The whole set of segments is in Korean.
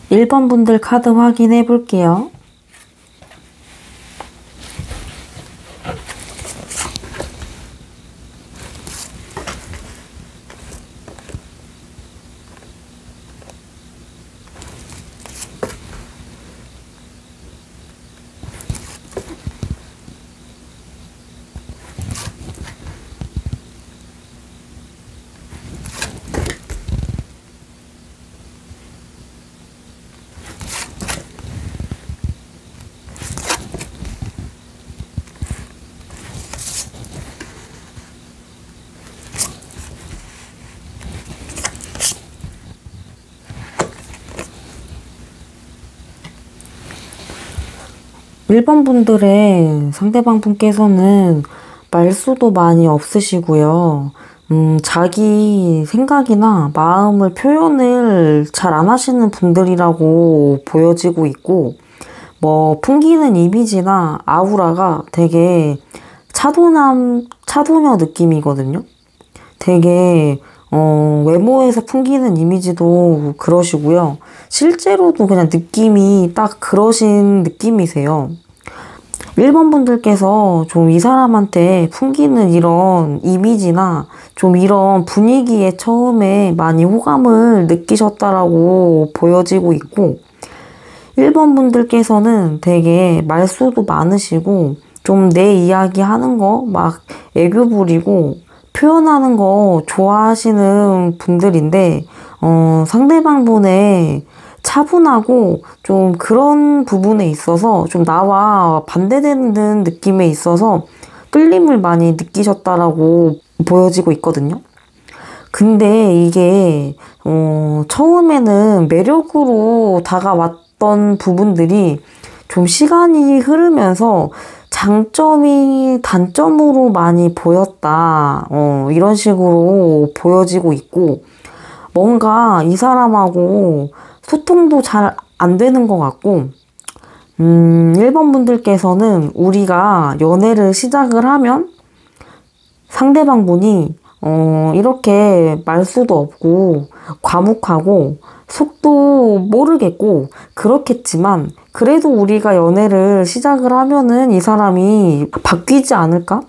1번 분들 카드 확인해 볼게요. 일 번 분들의 상대방 분께서는 말수도 많이 없으시고요. 자기 생각이나 마음을 표현을 잘 안 하시는 분들이라고 보여지고 있고, 풍기는 이미지나 아우라가 되게 차도녀 느낌이거든요. 되게, 외모에서 풍기는 이미지도 그러시고요. 실제로도 그냥 느낌이 딱 그러신 느낌이세요. 1번 분들께서 좀 이 사람한테 풍기는 이런 이미지나 좀 이런 분위기에 처음에 많이 호감을 느끼셨다라고 보여지고 있고, 1번 분들께서는 되게 말수도 많으시고 좀 내 이야기 하는 거 막 애교 부리고 표현하는 거 좋아하시는 분들인데, 상대방 분의 차분하고 좀 그런 부분에 있어서 좀 나와 반대되는 느낌에 있어서 끌림을 많이 느끼셨다라고 보여지고 있거든요. 근데 이게 처음에는 매력으로 다가왔던 부분들이 좀 시간이 흐르면서 장점이 단점으로 많이 보였다. 이런 식으로 보여지고 있고, 뭔가 이 사람하고 소통도 잘 안 되는 것 같고, 1번 분들께서는 우리가 연애를 시작을 하면 상대방 분이 이렇게 말수도 없고 과묵하고 속도 모르겠고 그렇겠지만, 그래도 우리가 연애를 시작을 하면은 이 사람이 바뀌지 않을까?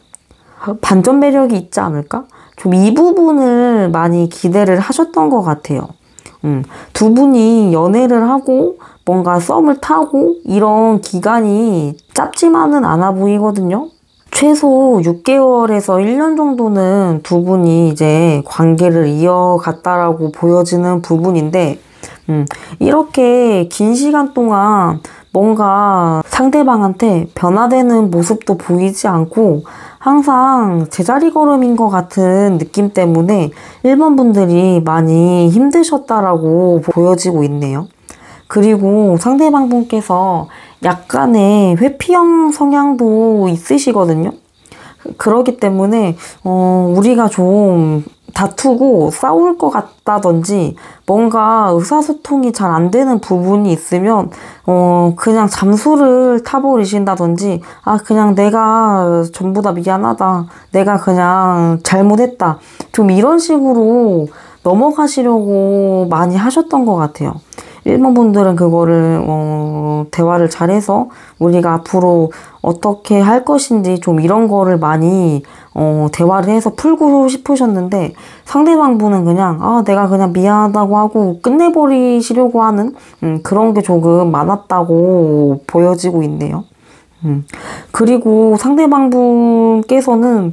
반전 매력이 있지 않을까? 좀 이 부분을 많이 기대를 하셨던 것 같아요. 두 분이 연애를 하고 뭔가 썸을 타고 이런 기간이 짧지만은 않아 보이거든요. 최소 6개월에서 1년 정도는 두 분이 이제 관계를 이어갔다라고 보여지는 부분인데, 이렇게 긴 시간 동안 뭔가 상대방한테 변화되는 모습도 보이지 않고 항상 제자리 걸음인 것 같은 느낌 때문에 1번 분들이 많이 힘드셨다라고 보여지고 있네요. 그리고 상대방 분께서 약간의 회피형 성향도 있으시거든요. 그렇기 때문에 우리가 좀 다투고 싸울 것 같다든지 뭔가 의사소통이 잘 안 되는 부분이 있으면 그냥 잠수를 타버리신다든지, 그냥 내가 전부 다 미안하다, 내가 그냥 잘못했다, 좀 이런 식으로 넘어가시려고 많이 하셨던 것 같아요. 1번 분들은 그거를 대화를 잘해서 우리가 앞으로 어떻게 할 것인지 좀 이런 거를 많이 대화를 해서 풀고 싶으셨는데, 상대방 분은 그냥 내가 그냥 미안하다고 하고 끝내버리시려고 하는 그런 게 조금 많았다고 보여지고 있네요. 그리고 상대방 분께서는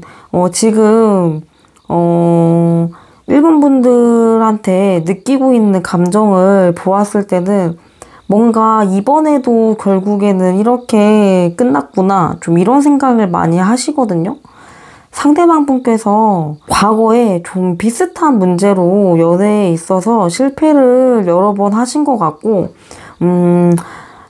지금 1번 분들한테 느끼고 있는 감정을 보았을 때는 뭔가 이번에도 결국에는 이렇게 끝났구나, 좀 이런 생각을 많이 하시거든요. 상대방 분께서 과거에 좀 비슷한 문제로 연애에 있어서 실패를 여러 번 하신 것 같고,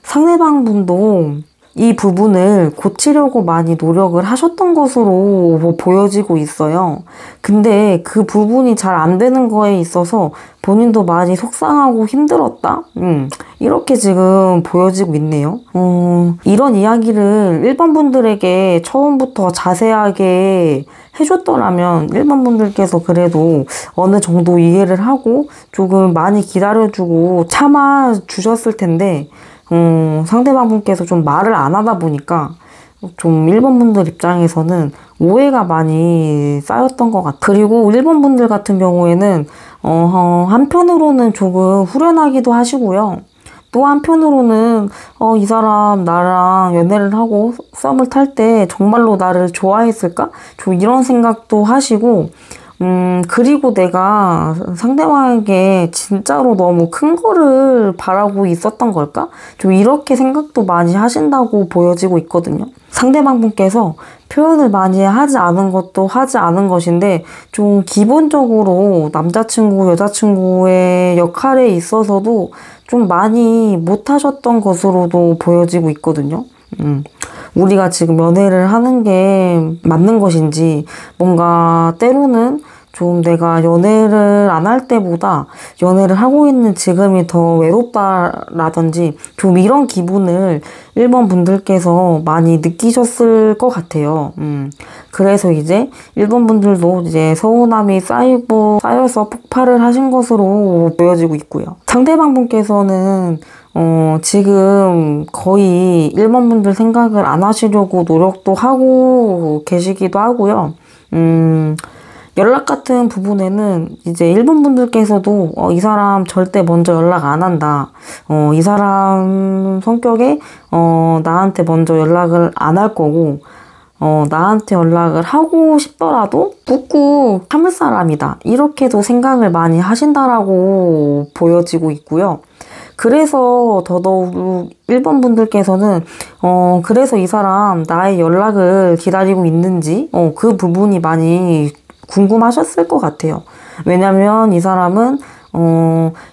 상대방 분도 이 부분을 고치려고 많이 노력을 하셨던 것으로 보여지고 있어요. 근데 그 부분이 잘 안 되는 거에 있어서 본인도 많이 속상하고 힘들었다? 이렇게 지금 보여지고 있네요. 이런 이야기를 1번 분들에게 처음부터 자세하게 해줬더라면 1번 분들께서 그래도 어느 정도 이해를 하고 조금 많이 기다려주고 참아주셨을 텐데 상대방 분께서 좀 말을 안 하다 보니까 좀 1번 분들 입장에서는 오해가 많이 쌓였던 것 같아요. 그리고 1번 분들 같은 경우에는 한편으로는 조금 후련하기도 하시고요. 또 한편으로는 이 사람 나랑 연애를 하고 썸을 탈 때 정말로 나를 좋아했을까? 좀 이런 생각도 하시고 그리고 내가 상대방에게 진짜로 너무 큰 거를 바라고 있었던 걸까? 좀 이렇게 생각도 많이 하신다고 보여지고 있거든요. 상대방 분께서 표현을 많이 하지 않은 것도 하지 않은 것인데 좀 기본적으로 남자친구, 여자친구의 역할에 있어서도 좀 많이 못하셨던 것으로도 보여지고 있거든요. 우리가 지금 연애를 하는 게 맞는 것인지 뭔가 때로는 좀 내가 연애를 안 할 때보다 연애를 하고 있는 지금이 더 외롭다라든지 좀 이런 기분을 1번 분들께서 많이 느끼셨을 것 같아요. 그래서 이제 1번 분들도 이제 서운함이 쌓여서 폭발을 하신 것으로 보여지고 있고요. 상대방 분께서는 지금 거의 1번 분들 생각을 안 하시려고 노력도 하고 계시기도 하고요. 연락 같은 부분에는 이제 1번 분들께서도 이 사람 절대 먼저 연락 안 한다. 이 사람 성격에 나한테 먼저 연락을 안 할 거고 나한테 연락을 하고 싶더라도 꾹꾹 참을 사람이다. 이렇게도 생각을 많이 하신다라고 보여지고 있고요. 그래서 더더욱 1번 분들께서는 그래서 이 사람 나의 연락을 기다리고 있는지 그 부분이 많이 궁금하셨을 것 같아요. 왜냐면 이 사람은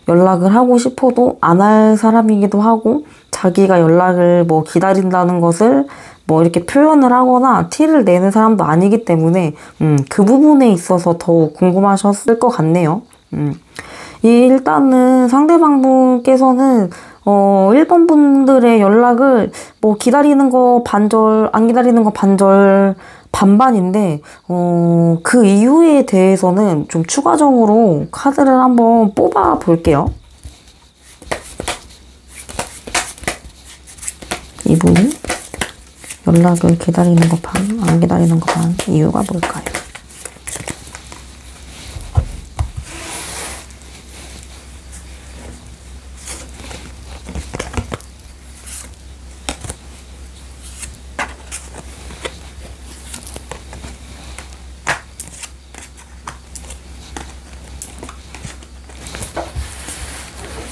연락을 하고 싶어도 안 할 사람이기도 하고 자기가 연락을 뭐 기다린다는 것을 뭐 이렇게 표현을 하거나 티를 내는 사람도 아니기 때문에 그 부분에 있어서 더욱 궁금하셨을 것 같네요. 일단은 상대방 분께서는 1번 분들의 연락을 뭐 기다리는 거 반절, 안 기다리는 거 반절, 반반인데 그 이유에 대해서는 좀 추가적으로 카드를 한번 뽑아 볼게요. 이분이 연락을 기다리는 거 반, 안 기다리는 거 반, 이유가 뭘까요?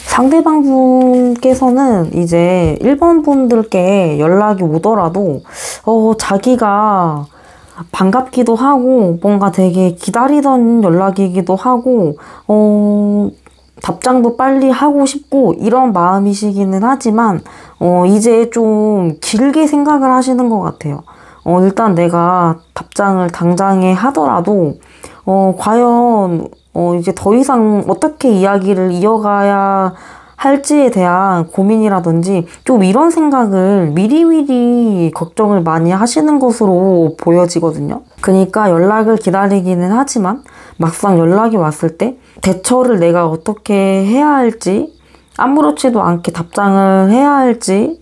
상대방 분께서는 이제 1번 분들께 연락이 오더라도 자기가 반갑기도 하고 뭔가 되게 기다리던 연락이기도 하고 답장도 빨리 하고 싶고 이런 마음이시기는 하지만 이제 좀 길게 생각을 하시는 것 같아요. 일단 내가 답장을 당장에 하더라도 과연 이제 더 이상 어떻게 이야기를 이어가야 할지에 대한 고민이라든지 좀 이런 생각을 미리미리 걱정을 많이 하시는 것으로 보여지거든요. 그러니까 연락을 기다리기는 하지만 막상 연락이 왔을 때 대처를 내가 어떻게 해야 할지 아무렇지도 않게 답장을 해야 할지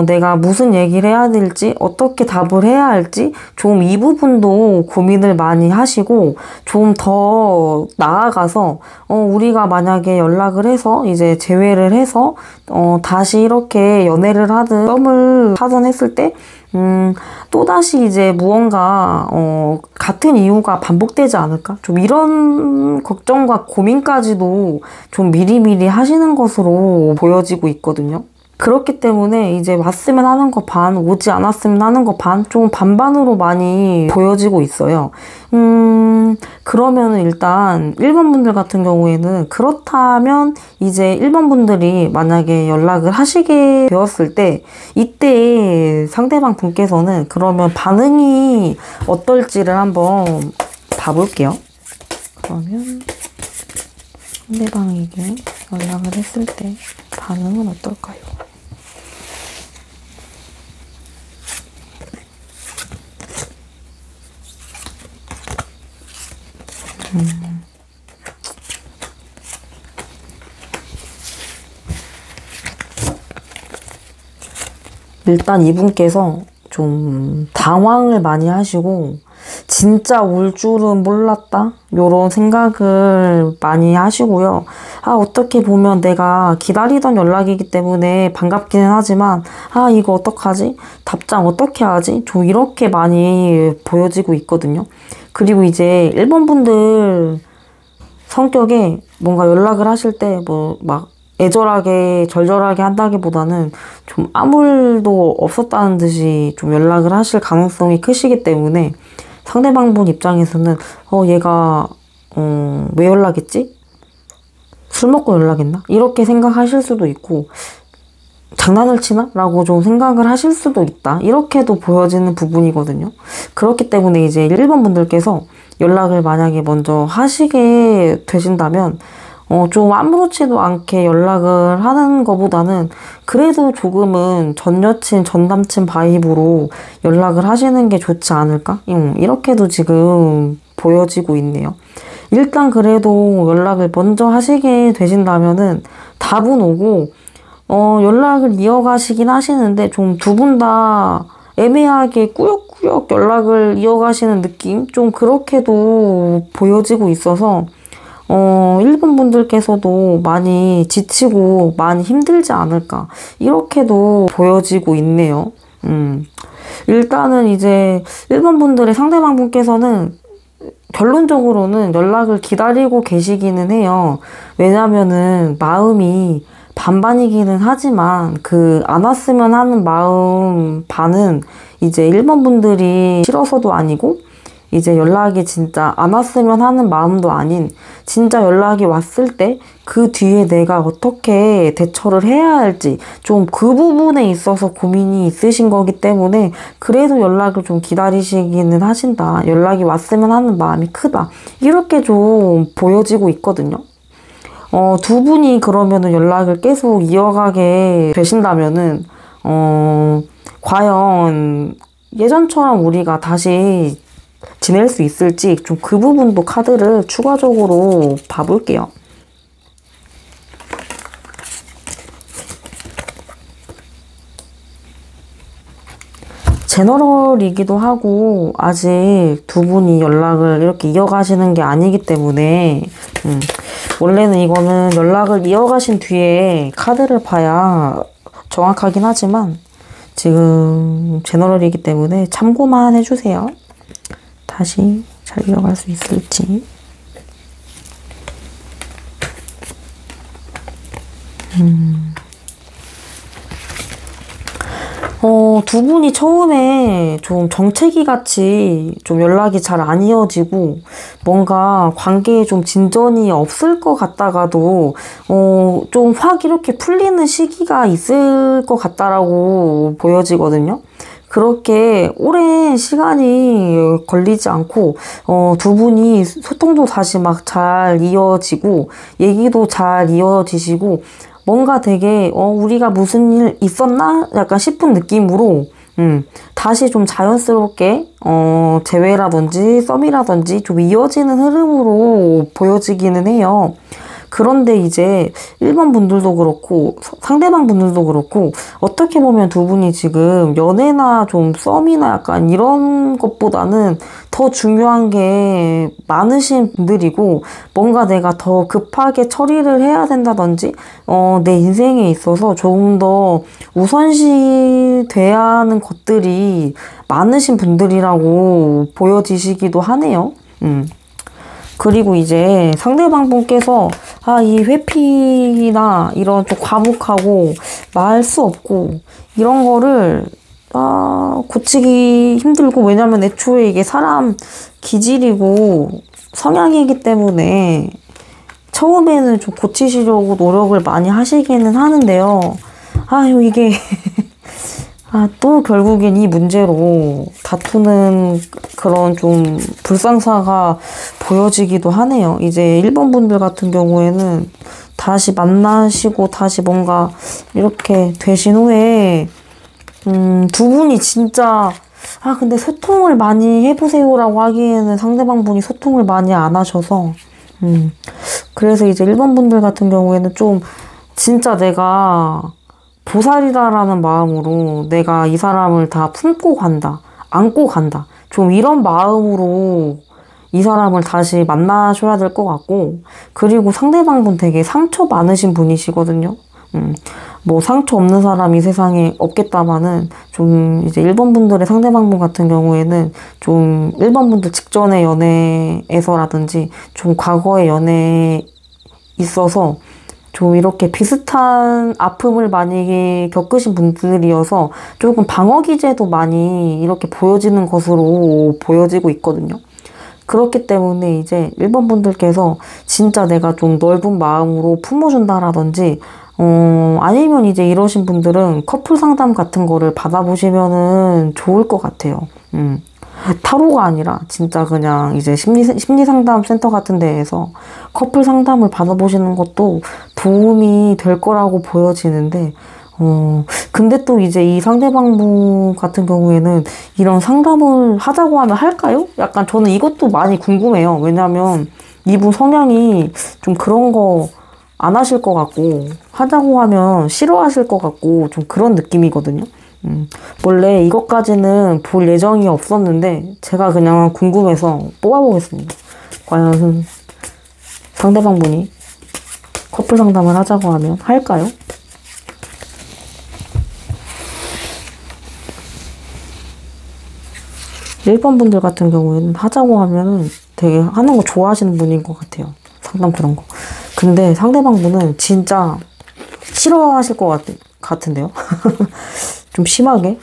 내가 무슨 얘기를 해야 될지 어떻게 답을 해야 할지 좀 이 부분도 고민을 많이 하시고 좀 더 나아가서 우리가 만약에 연락을 해서 이제 재회를 해서 다시 이렇게 연애를 하든 썸을 하든 했을 때 또다시 이제 무언가 같은 이유가 반복되지 않을까? 좀 이런 걱정과 고민까지도 좀 미리미리 하시는 것으로 보여지고 있거든요. 그렇기 때문에 이제 왔으면 하는 거 반, 오지 않았으면 하는 거 반, 좀 반반으로 많이 보여지고 있어요. 그러면은 일단 1번 분들 같은 경우에는 그렇다면 이제 1번 분들이 만약에 연락을 하시게 되었을 때 이때 상대방 분께서는 그러면 반응이 어떨지를 한번 봐볼게요. 그러면 상대방에게 연락을 했을 때 반응은 어떨까요? 일단 이분께서 좀 당황을 많이 하시고 진짜 올 줄은 몰랐다 요런 생각을 많이 하시고요. 어떻게 보면 내가 기다리던 연락이기 때문에 반갑기는 하지만 이거 어떡하지? 답장 어떻게 하지? 좀 이렇게 많이 보여지고 있거든요. 그리고 이제 1번 분들 성격에 뭔가 연락을 하실 때 뭐 막 애절하게 절절하게 한다기보다는 좀 아무 일도 없었다는 듯이 좀 연락을 하실 가능성이 크시기 때문에 상대방 분 입장에서는 얘가 왜 연락했지? 술 먹고 연락했나? 이렇게 생각하실 수도 있고 장난을 치나? 라고 좀 생각을 하실 수도 있다. 이렇게도 보여지는 부분이거든요. 그렇기 때문에 이제 1번 분들께서 연락을 만약에 먼저 하시게 되신다면 좀 아무렇지도 않게 연락을 하는 것보다는 그래도 조금은 전 여친, 전 남친 바이브로 연락을 하시는 게 좋지 않을까? 이렇게도 지금 보여지고 있네요. 일단 그래도 연락을 먼저 하시게 되신다면은 답은 오고 연락을 이어가시긴 하시는데 좀 두 분 다 애매하게 꾸역꾸역 연락을 이어가시는 느낌? 좀 그렇게도 보여지고 있어서 1번 분들께서도 많이 지치고 많이 힘들지 않을까 이렇게도 보여지고 있네요. 일단은 이제 1번 분들의 상대방 분께서는 결론적으로는 연락을 기다리고 계시기는 해요. 왜냐면은 마음이 반반이기는 하지만 안 왔으면 하는 마음 반은 이제 1번 분들이 싫어서도 아니고 이제 연락이 진짜 안 왔으면 하는 마음도 아닌 진짜 연락이 왔을 때 그 뒤에 내가 어떻게 대처를 해야 할지 좀 그 부분에 있어서 고민이 있으신 거기 때문에 그래도 연락을 좀 기다리시기는 하신다. 연락이 왔으면 하는 마음이 크다. 이렇게 좀 보여지고 있거든요. 두 분이 그러면은 연락을 계속 이어가게 되신다면은 과연 예전처럼 우리가 다시 지낼 수 있을지 좀 그 부분도 카드를 추가적으로 봐볼게요. 제너럴이기도 하고 아직 두 분이 연락을 이렇게 이어가시는 게 아니기 때문에 원래는 이거는 연락을 이어가신 뒤에 카드를 봐야 정확하긴 하지만 지금 제너럴이기 때문에 참고만 해주세요. 다시 잘 이어갈 수 있을지. 두 분이 처음에 좀 정체기 같이 좀 연락이 잘 안 이어지고 뭔가 관계에 좀 진전이 없을 것 같다가도 좀 확 이렇게 풀리는 시기가 있을 것 같다라고 보여지거든요. 그렇게 오랜 시간이 걸리지 않고 두 분이 소통도 다시 막 잘 이어지고 얘기도 잘 이어지시고 뭔가 되게 우리가 무슨 일 있었나? 약간 싶은 느낌으로 다시 좀 자연스럽게 재회라든지 썸이라든지 좀 이어지는 흐름으로 보여지기는 해요. 그런데 이제 1번 분들도 그렇고 상대방 분들도 그렇고 어떻게 보면 두 분이 지금 연애나 좀 썸이나 약간 이런 것보다는 더 중요한 게 많으신 분들이고 뭔가 내가 더 급하게 처리를 해야 된다든지 내 인생에 있어서 조금 더 우선시 돼야 하는 것들이 많으신 분들이라고 보여지시기도 하네요. 그리고 이제 상대방 분께서 이 회피나 이런 좀 과묵하고 말 수 없고 이런 거를 고치기 힘들고 왜냐면 애초에 이게 사람 기질이고 성향이기 때문에 처음에는 좀 고치시려고 노력을 많이 하시기는 하는데요. 아유, 이게 또 결국엔 이 문제로 다투는 그런 좀 불상사가 보여지기도 하네요. 이제 1번 분들 같은 경우에는 다시 만나시고 다시 뭔가 이렇게 되신 후에 두 분이 진짜 근데 소통을 많이 해보세요라고 하기에는 상대방 분이 소통을 많이 안 하셔서 그래서 이제 1번 분들 같은 경우에는 좀 진짜 내가 보살이다라는 마음으로 내가 이 사람을 다 품고 간다, 안고 간다. 좀 이런 마음으로 이 사람을 다시 만나셔야 될 것 같고, 그리고 상대방분 되게 상처 많으신 분이시거든요. 뭐 상처 없는 사람이 세상에 없겠다마는 좀 이제 1번 분들의 상대방분 같은 경우에는 좀 1번 분들 직전의 연애에서라든지 좀 과거의 연애에 있어서 좀 이렇게 비슷한 아픔을 많이 겪으신 분들이어서 조금 방어 기제도 많이 이렇게 보여지는 것으로 보여지고 있거든요. 그렇기 때문에 이제 1번 분들께서 진짜 내가 좀 넓은 마음으로 품어준다라든지 아니면 이제 이러신 분들은 커플 상담 같은 거를 받아보시면은 좋을 것 같아요. 타로가 아니라 진짜 그냥 이제 심리 상담 센터 같은 데에서 커플 상담을 받아보시는 것도 도움이 될 거라고 보여지는데, 근데 또 이제 이 상대방분 같은 경우에는 이런 상담을 하자고 하면 할까요? 약간 저는 이것도 많이 궁금해요. 왜냐면 이분 성향이 좀 그런 거 안 하실 것 같고, 하자고 하면 싫어하실 것 같고, 좀 그런 느낌이거든요. 원래 이것까지는 볼 예정이 없었는데 제가 그냥 궁금해서 뽑아보겠습니다. 과연 상대방분이 커플 상담을 하자고 하면 할까요? 일본 분들 같은 경우에는 하자고 하면은 되게 하는 거 좋아하시는 분인 것 같아요. 상담 그런 거. 근데 상대방분은 진짜 싫어하실 것 같은데요? 좀 심하게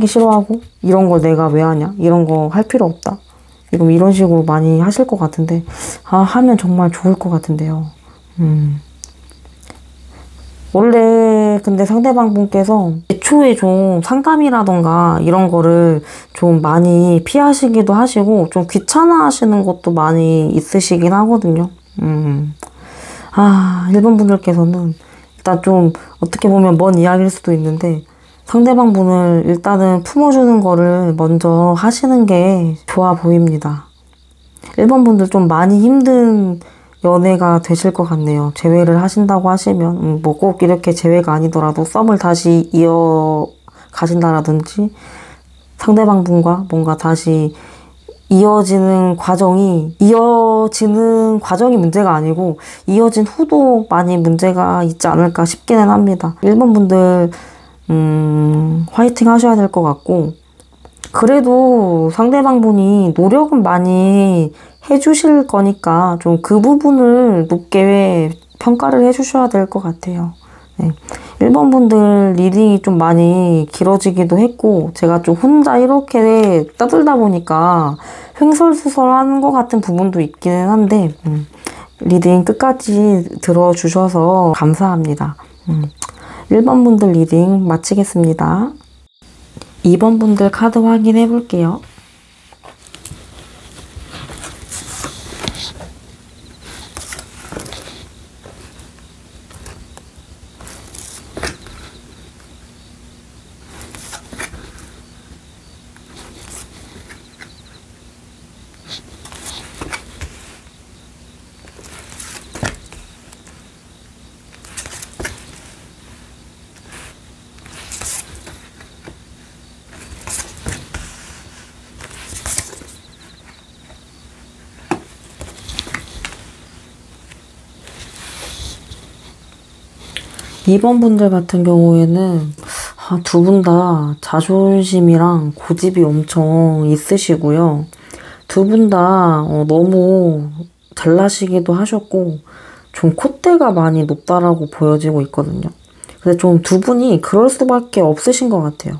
싫어하고 이런 걸 내가 왜 하냐? 이런 거 할 필요 없다. 이런 식으로 많이 하실 것 같은데 하면 정말 좋을 것 같은데요. 원래 근데 상대방 분께서 애초에 좀 상담이라던가 이런 거를 좀 많이 피하시기도 하시고 좀 귀찮아 하시는 것도 많이 있으시긴 하거든요. 1번 분들께서는 일단 좀 어떻게 보면 먼 이야기일 수도 있는데 상대방 분을 일단은 품어주는 거를 먼저 하시는 게 좋아 보입니다. 1번 분들 좀 많이 힘든 연애가 되실 것 같네요. 재회를 하신다고 하시면 뭐 꼭 이렇게 재회가 아니더라도 썸을 다시 이어가신다라든지 상대방 분과 뭔가 다시 이어지는 과정이 문제가 아니고 이어진 후도 많이 문제가 있지 않을까 싶기는 합니다. 1번 분들 화이팅 하셔야 될 것 같고, 그래도 상대방 분이 노력은 많이 해주실 거니까 좀 그 부분을 높게 평가를 해주셔야 될 것 같아요. 네. 1번 분들 리딩이 좀 많이 길어지기도 했고 제가 좀 혼자 이렇게 떠들다 보니까 횡설수설하는 것 같은 부분도 있기는 한데 리딩 끝까지 들어주셔서 감사합니다. 1번 분들 리딩 마치겠습니다. 2번 분들 카드 확인해 볼게요. 이번 분들 같은 경우에는 두 분 다 자존심이랑 고집이 엄청 있으시고요. 두 분 다 너무 잘나시기도 하셨고 좀 콧대가 많이 높다라고 보여지고 있거든요. 근데 좀 두 분이 그럴 수밖에 없으신 것 같아요.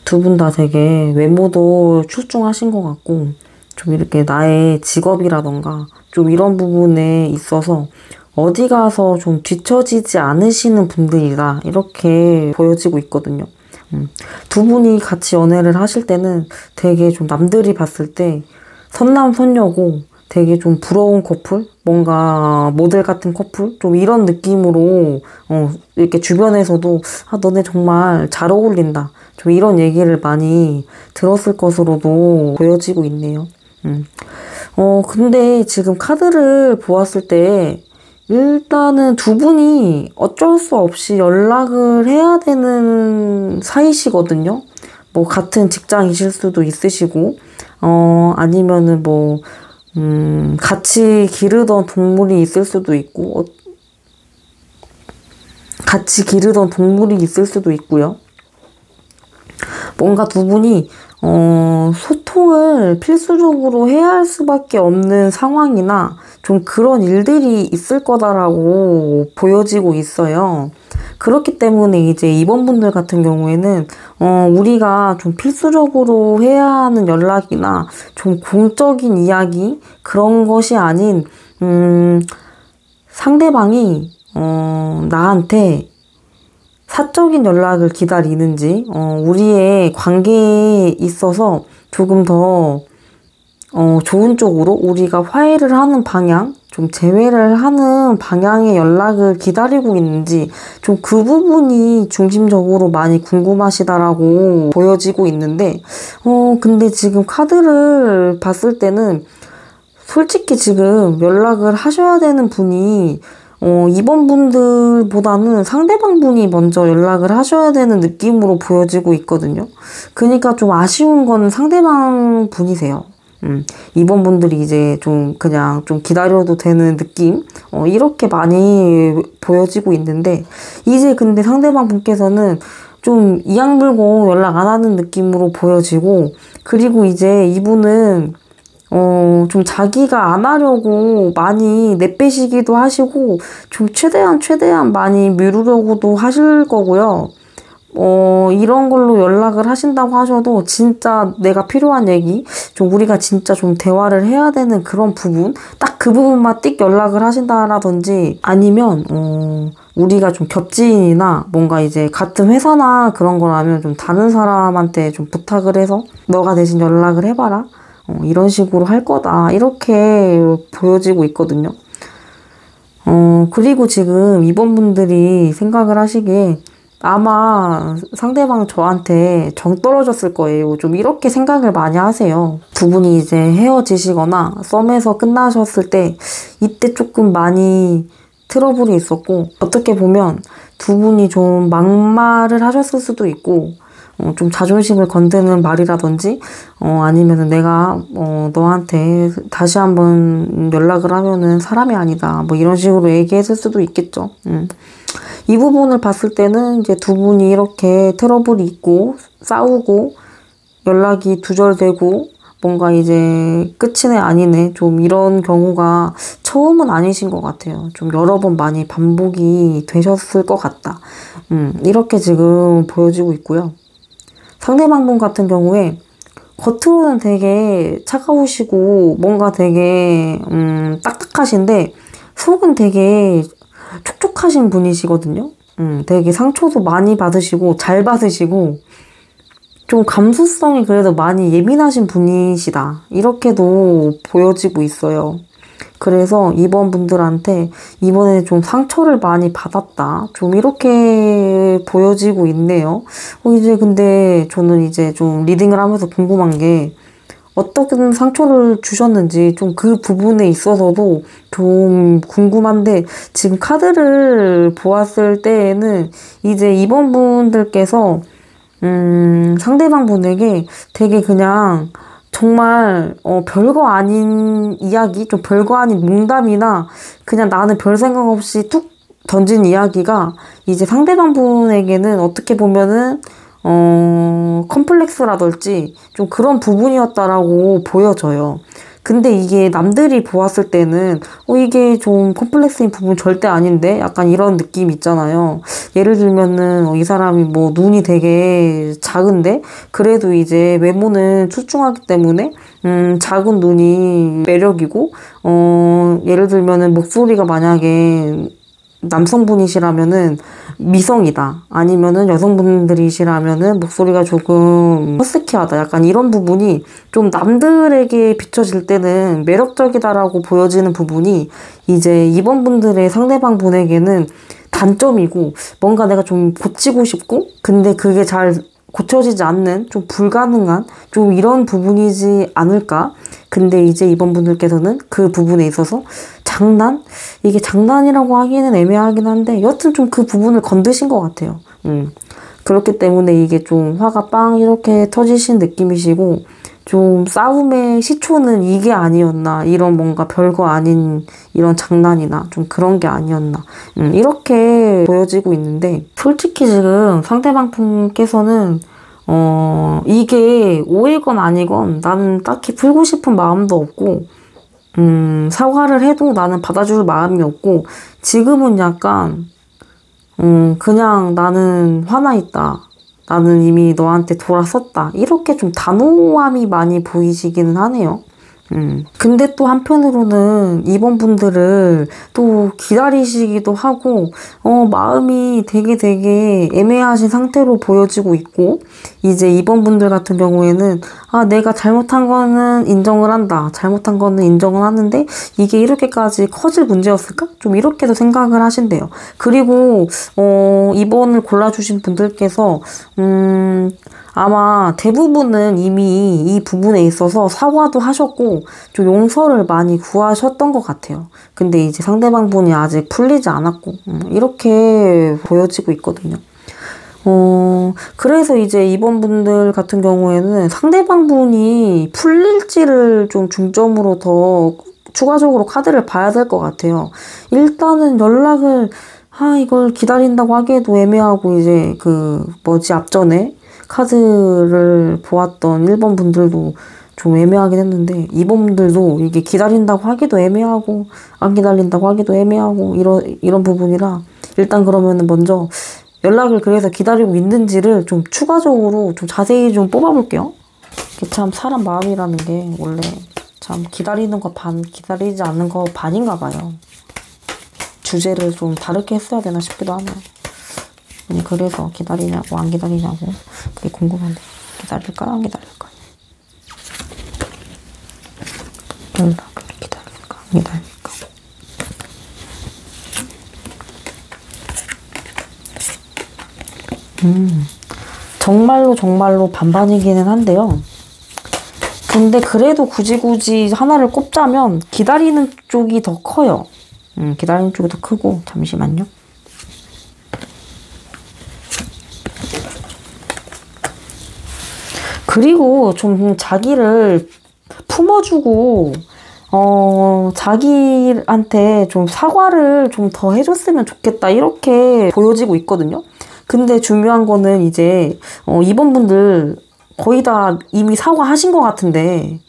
두 분 다 되게 외모도 출중하신 것 같고 좀 이렇게 나의 직업이라던가 좀 이런 부분에 있어서 어디 가서 좀 뒤처지지 않으시는 분들이다. 이렇게 보여지고 있거든요. 두 분이 같이 연애를 하실 때는 되게 좀 남들이 봤을 때 선남선녀고 되게 좀 부러운 커플? 뭔가 모델 같은 커플? 좀 이런 느낌으로 이렇게 주변에서도 너네 정말 잘 어울린다. 좀 이런 얘기를 많이 들었을 것으로도 보여지고 있네요. 근데 지금 카드를 보았을 때 일단은 두 분이 어쩔 수 없이 연락을 해야 되는 사이시거든요. 뭐 같은 직장이실 수도 있으시고 아니면은 뭐 같이 기르던 동물이 있을 수도 있고 같이 기르던 동물이 있을 수도 있고요. 뭔가 두 분이 소통을 필수적으로 해야 할 수밖에 없는 상황이나 좀 그런 일들이 있을 거다라고 보여지고 있어요. 그렇기 때문에 이제 이번 분들 같은 경우에는 우리가 좀 필수적으로 해야 하는 연락이나 좀 공적인 이야기 그런 것이 아닌 상대방이 나한테 사적인 연락을 기다리는지 우리의 관계에 있어서 조금 더 좋은 쪽으로 우리가 화해를 하는 방향, 좀 재회를 하는 방향의 연락을 기다리고 있는지 좀 그 부분이 중심적으로 많이 궁금하시다라고 보여지고 있는데 근데 지금 카드를 봤을 때는 솔직히 지금 연락을 하셔야 되는 분이 이번 분들보다는 상대방 분이 먼저 연락을 하셔야 되는 느낌으로 보여지고 있거든요. 그러니까 좀 아쉬운 건 상대방 분이세요. 이번 분들이 이제 좀 그냥 좀 기다려도 되는 느낌? 이렇게 많이 보여지고 있는데, 이제 근데 상대방 분께서는 좀 이악 물고 연락 안 하는 느낌으로 보여지고, 그리고 이제 이분은 좀 자기가 안 하려고 많이 내빼시기도 하시고, 좀 최대한 많이 미루려고도 하실 거고요. 이런 걸로 연락을 하신다고 하셔도 진짜 내가 필요한 얘기, 좀 우리가 진짜 좀 대화를 해야 되는 그런 부분, 딱 그 부분만 띡 연락을 하신다라든지, 아니면, 우리가 좀 겹지인이나 뭔가 이제 같은 회사나 그런 거라면 좀 다른 사람한테 좀 부탁을 해서 너가 대신 연락을 해봐라. 이런 식으로 할 거다. 이렇게 보여지고 있거든요. 그리고 지금 이번 분들이 생각을 하시기에 아마 상대방 저한테 정 떨어졌을 거예요. 좀 이렇게 생각을 많이 하세요. 두 분이 이제 헤어지시거나 썸에서 끝나셨을 때 이때 조금 많이 트러블이 있었고, 어떻게 보면 두 분이 좀 막말을 하셨을 수도 있고, 좀 자존심을 건드는 말이라든지, 아니면은 내가, 너한테 다시 한번 연락을 하면은 사람이 아니다. 뭐 이런 식으로 얘기했을 수도 있겠죠. 이 부분을 봤을 때는 이제 두 분이 이렇게 트러블이 있고, 싸우고, 연락이 두절되고, 뭔가 이제 끝이네 아니네. 좀 이런 경우가 처음은 아니신 것 같아요. 좀 여러 번 많이 반복이 되셨을 것 같다. 이렇게 지금 보여지고 있고요. 상대방 분 같은 경우에 겉으로는 되게 차가우시고 뭔가 되게 딱딱하신데 속은 되게 촉촉하신 분이시거든요. 되게 상처도 많이 받으시고 잘 받으시고 좀 감수성이 그래도 많이 예민하신 분이시다. 이렇게도 보여지고 있어요. 그래서 이번 분들한테 이번에 좀 상처를 많이 받았다. 좀 이렇게 보여지고 있네요. 이제 근데 저는 이제 좀 리딩을 하면서 궁금한 게 어떤 상처를 주셨는지 좀 그 부분에 있어서도 좀 궁금한데, 지금 카드를 보았을 때에는 이제 이번 분들께서 상대방 분에게 되게 그냥 정말 별거 아닌 이야기, 좀 별거 아닌 농담이나 그냥 나는 별 생각 없이 툭 던진 이야기가 이제 상대방 분에게는 어떻게 보면은 컴플렉스라든지 좀 그런 부분이었다라고 보여져요. 근데 이게 남들이 보았을 때는 이게 좀 컴플렉스인 부분 절대 아닌데? 약간 이런 느낌 있잖아요. 예를 들면은, 이 사람이 뭐 눈이 되게 작은데? 그래도 이제 외모는 출중하기 때문에, 작은 눈이 매력이고, 예를 들면은 목소리가 만약에 남성분이시라면은 미성이다. 아니면은 여성분들이시라면은 목소리가 조금 허스키하다. 약간 이런 부분이 좀 남들에게 비춰질 때는 매력적이다라고 보여지는 부분이 이제 이번 분들의 상대방 분에게는 단점이고 뭔가 내가 좀 고치고 싶고 근데 그게 잘 고쳐지지 않는 좀 불가능한 좀 이런 부분이지 않을까? 근데 이제 이번 분들께서는 그 부분에 있어서 이게 장난이라고 하기는 애매하긴 한데 여튼 좀 그 부분을 건드신 것 같아요. 그렇기 때문에 이게 좀 화가 빵 이렇게 터지신 느낌이시고 좀 싸움의 시초는 이게 아니었나 이런 뭔가 별거 아닌 이런 장난이나 좀 그런 게 아니었나 이렇게 보여지고 있는데 솔직히 지금 상대방 분께서는 이게 오해건 아니건 나는 딱히 풀고 싶은 마음도 없고 사과를 해도 나는 받아줄 마음이 없고 지금은 약간 그냥 나는 화나 있다. 나는 이미 너한테 돌아섰다. 이렇게 좀 단호함이 많이 보이시기는 하네요. 근데 또 한편으로는 이번 분들을 또 기다리시기도 하고, 마음이 되게 애매하신 상태로 보여지고 있고, 이제 이번 분들 같은 경우에는, 내가 잘못한 거는 인정을 한다. 잘못한 거는 인정을 하는데, 이게 이렇게까지 커질 문제였을까? 좀 이렇게도 생각을 하신대요. 그리고, 이번을 골라주신 분들께서, 아마 대부분은 이미 이 부분에 있어서 사과도 하셨고 좀 용서를 많이 구하셨던 것 같아요. 근데 이제 상대방 분이 아직 풀리지 않았고 이렇게 보여지고 있거든요. 그래서 이제 이번 분들 같은 경우에는 상대방 분이 풀릴지를 좀 중점으로 더 추가적으로 카드를 봐야 될 것 같아요. 일단은 연락을 이걸 기다린다고 하기에도 애매하고 이제 앞전에 카드를 보았던 1번 분들도 좀 애매하긴 했는데 2번 분들도 이게 기다린다고 하기도 애매하고 안 기다린다고 하기도 애매하고 이런 부분이라 일단 그러면은 먼저 연락을 그래서 기다리고 있는지를 좀 추가적으로 좀 자세히 좀 뽑아볼게요. 이게 참 사람 마음이라는 게 원래 참 기다리는 거 반, 기다리지 않는 거 반인가 봐요. 주제를 좀 다르게 했어야 되나 싶기도 하네요. 그래서 기다리냐고 안 기다리냐고 그게 궁금한데 기다릴까 안 기다릴까 연락을 기다릴까 안 기다릴까 정말로 반반이기는 한데요. 근데 그래도 굳이 하나를 꼽자면 기다리는 쪽이 더 커요. 기다리는 쪽이 더 크고 잠시만요. 그리고 좀 자기를 품어주고 자기한테 좀 사과를 좀 더 해줬으면 좋겠다 이렇게 보여지고 있거든요. 근데 중요한 거는 이제 이번 분들 거의 다 이미 사과하신 것 같은데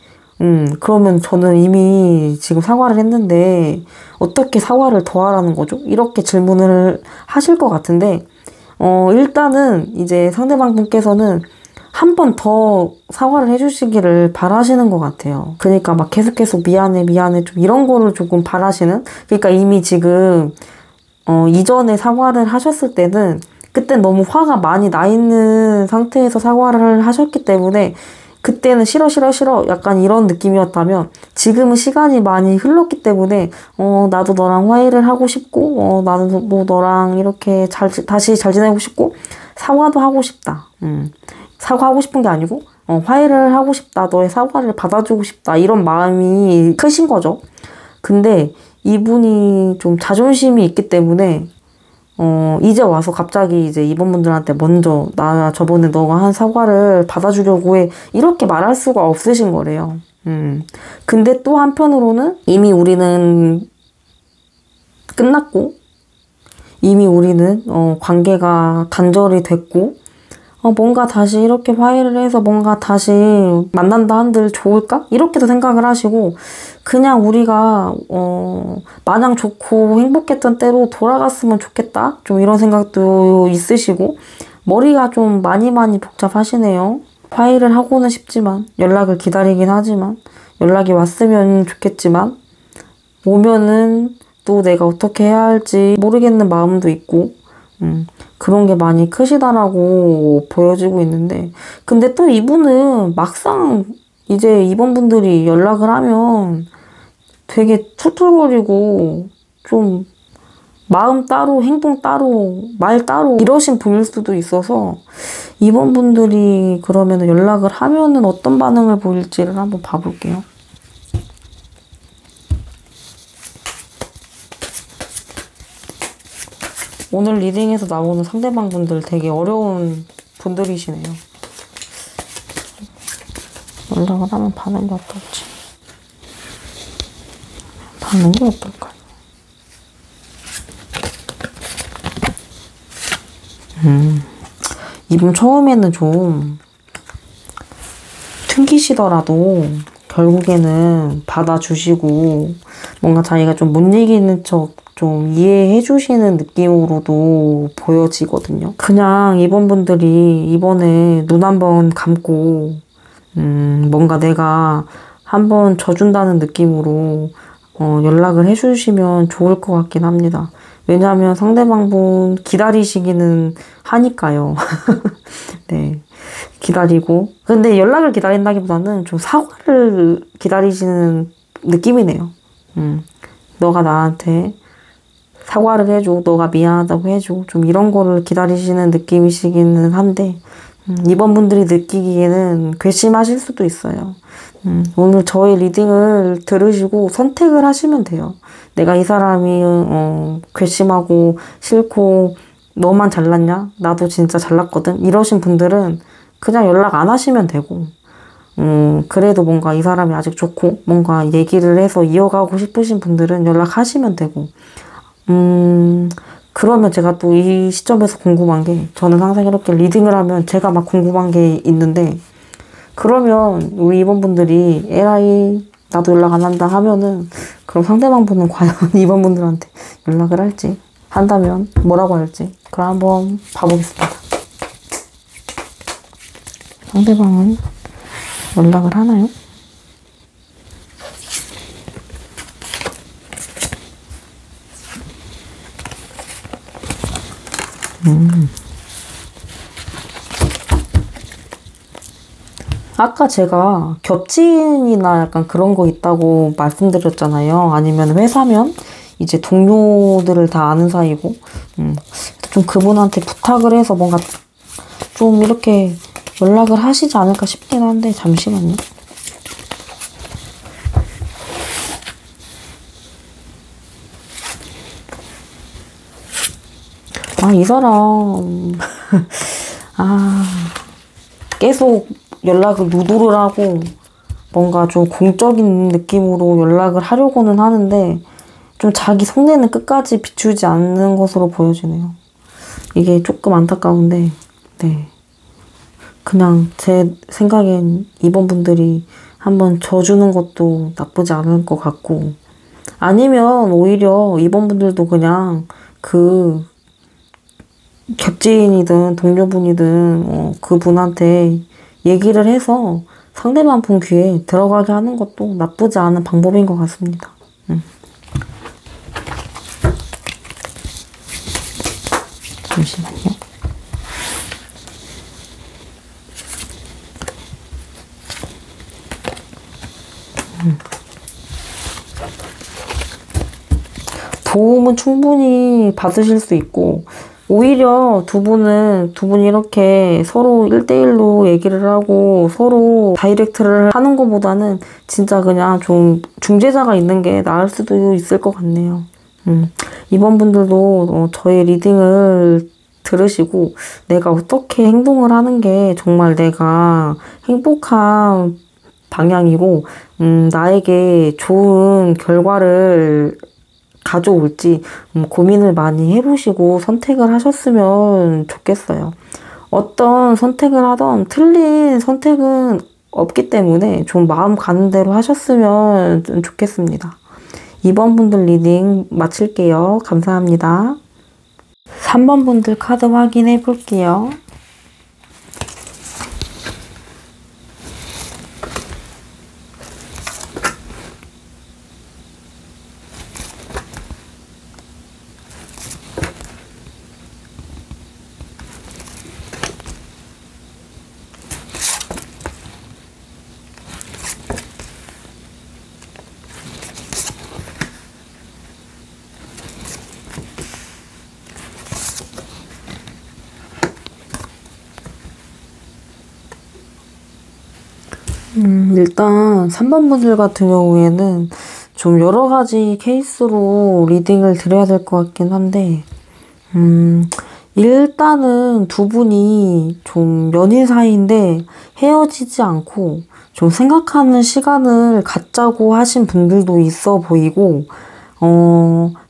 그러면 저는 이미 지금 사과를 했는데 어떻게 사과를 더 하라는 거죠? 이렇게 질문을 하실 것 같은데 일단은 이제 상대방 분께서는 한 번 더 사과를 해주시기를 바라시는 것 같아요. 그러니까 막 계속 미안해 좀 이런 거를 조금 바라시는. 그러니까 이미 지금 이전에 사과를 하셨을 때는 그땐 너무 화가 많이 나 있는 상태에서 사과를 하셨기 때문에 그때는 싫어 약간 이런 느낌이었다면 지금은 시간이 많이 흘렀기 때문에 나도 너랑 화해를 하고 싶고 나는 뭐 너랑 이렇게 다시 잘 지내고 싶고 사과도 하고 싶다. 사과하고 싶은 게 아니고 화해를 하고 싶다. 너의 사과를 받아주고 싶다. 이런 마음이 크신 거죠. 근데 이분이 좀 자존심이 있기 때문에 이제 와서 갑자기 이제 이번 분들한테 먼저 나 저번에 너가 한 사과를 받아주려고 해. 이렇게 말할 수가 없으신 거래요. 근데 또 한편으로는 이미 우리는 끝났고 이미 우리는 관계가 단절이 됐고 뭔가 다시 이렇게 화해를 해서 뭔가 다시 만난다 한들 좋을까? 이렇게도 생각을 하시고, 그냥 우리가, 마냥 좋고 행복했던 때로 돌아갔으면 좋겠다? 좀 이런 생각도 있으시고, 머리가 좀 많이 복잡하시네요. 화해를 하고는 싶지만, 연락을 기다리긴 하지만, 연락이 왔으면 좋겠지만, 오면은 또 내가 어떻게 해야 할지 모르겠는 마음도 있고, 그런 게 많이 크시다라고 보여지고 있는데, 근데 또 이분은 막상 이제 이번 분들이 연락을 하면 되게 툴툴거리고 좀 마음 따로 행동 따로 말 따로 이러신 분일 수도 있어서, 이번 분들이 그러면 연락을 하면은 어떤 반응을 보일지를 한번 봐볼게요. 오늘 리딩에서 나오는 상대방 분들 되게 어려운 분들이시네요. 연락을 하면 반응이 어떨지. 반응이 어떨까요? 이분 처음에는 좀 튕기시더라도 결국에는 받아주시고 뭔가 자기가 좀 못 이기는 척 좀 이해해 주시는 느낌으로도 보여지거든요. 그냥 이번 분들이 이번에 눈 한번 감고 뭔가 내가 한번 져준다는 느낌으로 연락을 해주시면 좋을 것 같긴 합니다. 왜냐하면 상대방분 기다리시기는 하니까요. 네, 기다리고. 근데 연락을 기다린다기보다는 좀 사과를 기다리시는 느낌이네요. 너가 나한테 사과를 해줘. 너가 미안하다고 해줘. 좀 이런 거를 기다리시는 느낌이시기는 한데, 이번 분들이 느끼기에는 괘씸하실 수도 있어요. 오늘 저의 리딩을 들으시고 선택을 하시면 돼요. 내가 이 사람이 괘씸하고 싫고 너만 잘났냐? 나도 진짜 잘났거든. 이러신 분들은 그냥 연락 안 하시면 되고, 그래도 뭔가 이 사람이 아직 좋고 뭔가 얘기를 해서 이어가고 싶으신 분들은 연락하시면 되고, 그러면 제가 또 이 시점에서 궁금한 게, 저는 항상 이렇게 리딩을 하면 제가 막 궁금한 게 있는데, 그러면 우리 이번 분들이 에라이 나도 연락 안 한다 하면은, 그럼 상대방 분은 과연 이번 분들한테 연락을 할지, 한다면 뭐라고 할지, 그럼 한번 봐보겠습니다. 상대방은 연락을 하나요? 아까 제가 겹친이나 약간 그런 거 있다고 말씀드렸잖아요. 아니면 회사면 이제 동료들을 다 아는 사이고, 좀 그분한테 부탁을 해서 뭔가 좀 이렇게 연락을 하시지 않을까 싶긴 한데, 잠시만요. 이 사람, 계속 연락을 누도를 하고, 뭔가 좀 공적인 느낌으로 연락을 하려고는 하는데, 좀 자기 속내는 끝까지 비추지 않는 것으로 보여지네요. 이게 조금 안타까운데, 네. 그냥 제 생각엔 이번 분들이 한번 져주는 것도 나쁘지 않을 것 같고, 아니면 오히려 이번 분들도 그냥 겹지인이든 동료분이든 그분한테 얘기를 해서 상대방 분 귀에 들어가게 하는 것도 나쁘지 않은 방법인 것 같습니다. 잠시만요. 도움은 충분히 받으실 수 있고, 오히려 두 분이 이렇게 서로 1대1로 얘기를 하고 서로 다이렉트를 하는 것보다는 진짜 그냥 좀 중재자가 있는 게 나을 수도 있을 것 같네요. 이번 분들도 저의 리딩을 들으시고 내가 어떻게 행동을 하는 게 정말 내가 행복한 방향이고 나에게 좋은 결과를 가져올지 고민을 많이 해보시고 선택을 하셨으면 좋겠어요. 어떤 선택을 하던 틀린 선택은 없기 때문에 좀 마음 가는 대로 하셨으면 좋겠습니다. 2번 분들 리딩 마칠게요. 감사합니다. 3번 분들 카드 확인해 볼게요. 일단 3번 분들 같은 경우에는 좀 여러 가지 케이스로 리딩을 드려야 될 것 같긴 한데, 일단은 두 분이 좀 연인 사이인데 헤어지지 않고 좀 생각하는 시간을 갖자고 하신 분들도 있어 보이고,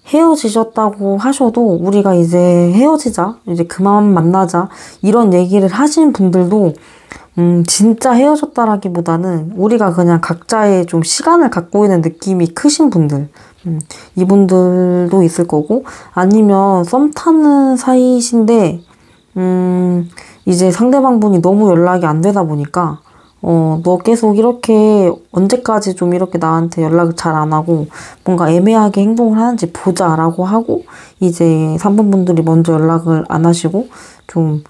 헤어지셨다고 하셔도 우리가 이제 헤어지자, 이제 그만 만나자, 이런 얘기를 하신 분들도 진짜 헤어졌다라기보다는 우리가 그냥 각자의 좀 시간을 갖고 있는 느낌이 크신 분들, 이분들도 있을 거고, 아니면 썸 타는 사이신데, 이제 상대방 분이 너무 연락이 안 되다 보니까, 너 계속 이렇게 언제까지 좀 이렇게 나한테 연락을 잘 안 하고 뭔가 애매하게 행동을 하는지 보자라고 하고, 이제 3번 분들이 먼저 연락을 안 하시고 좀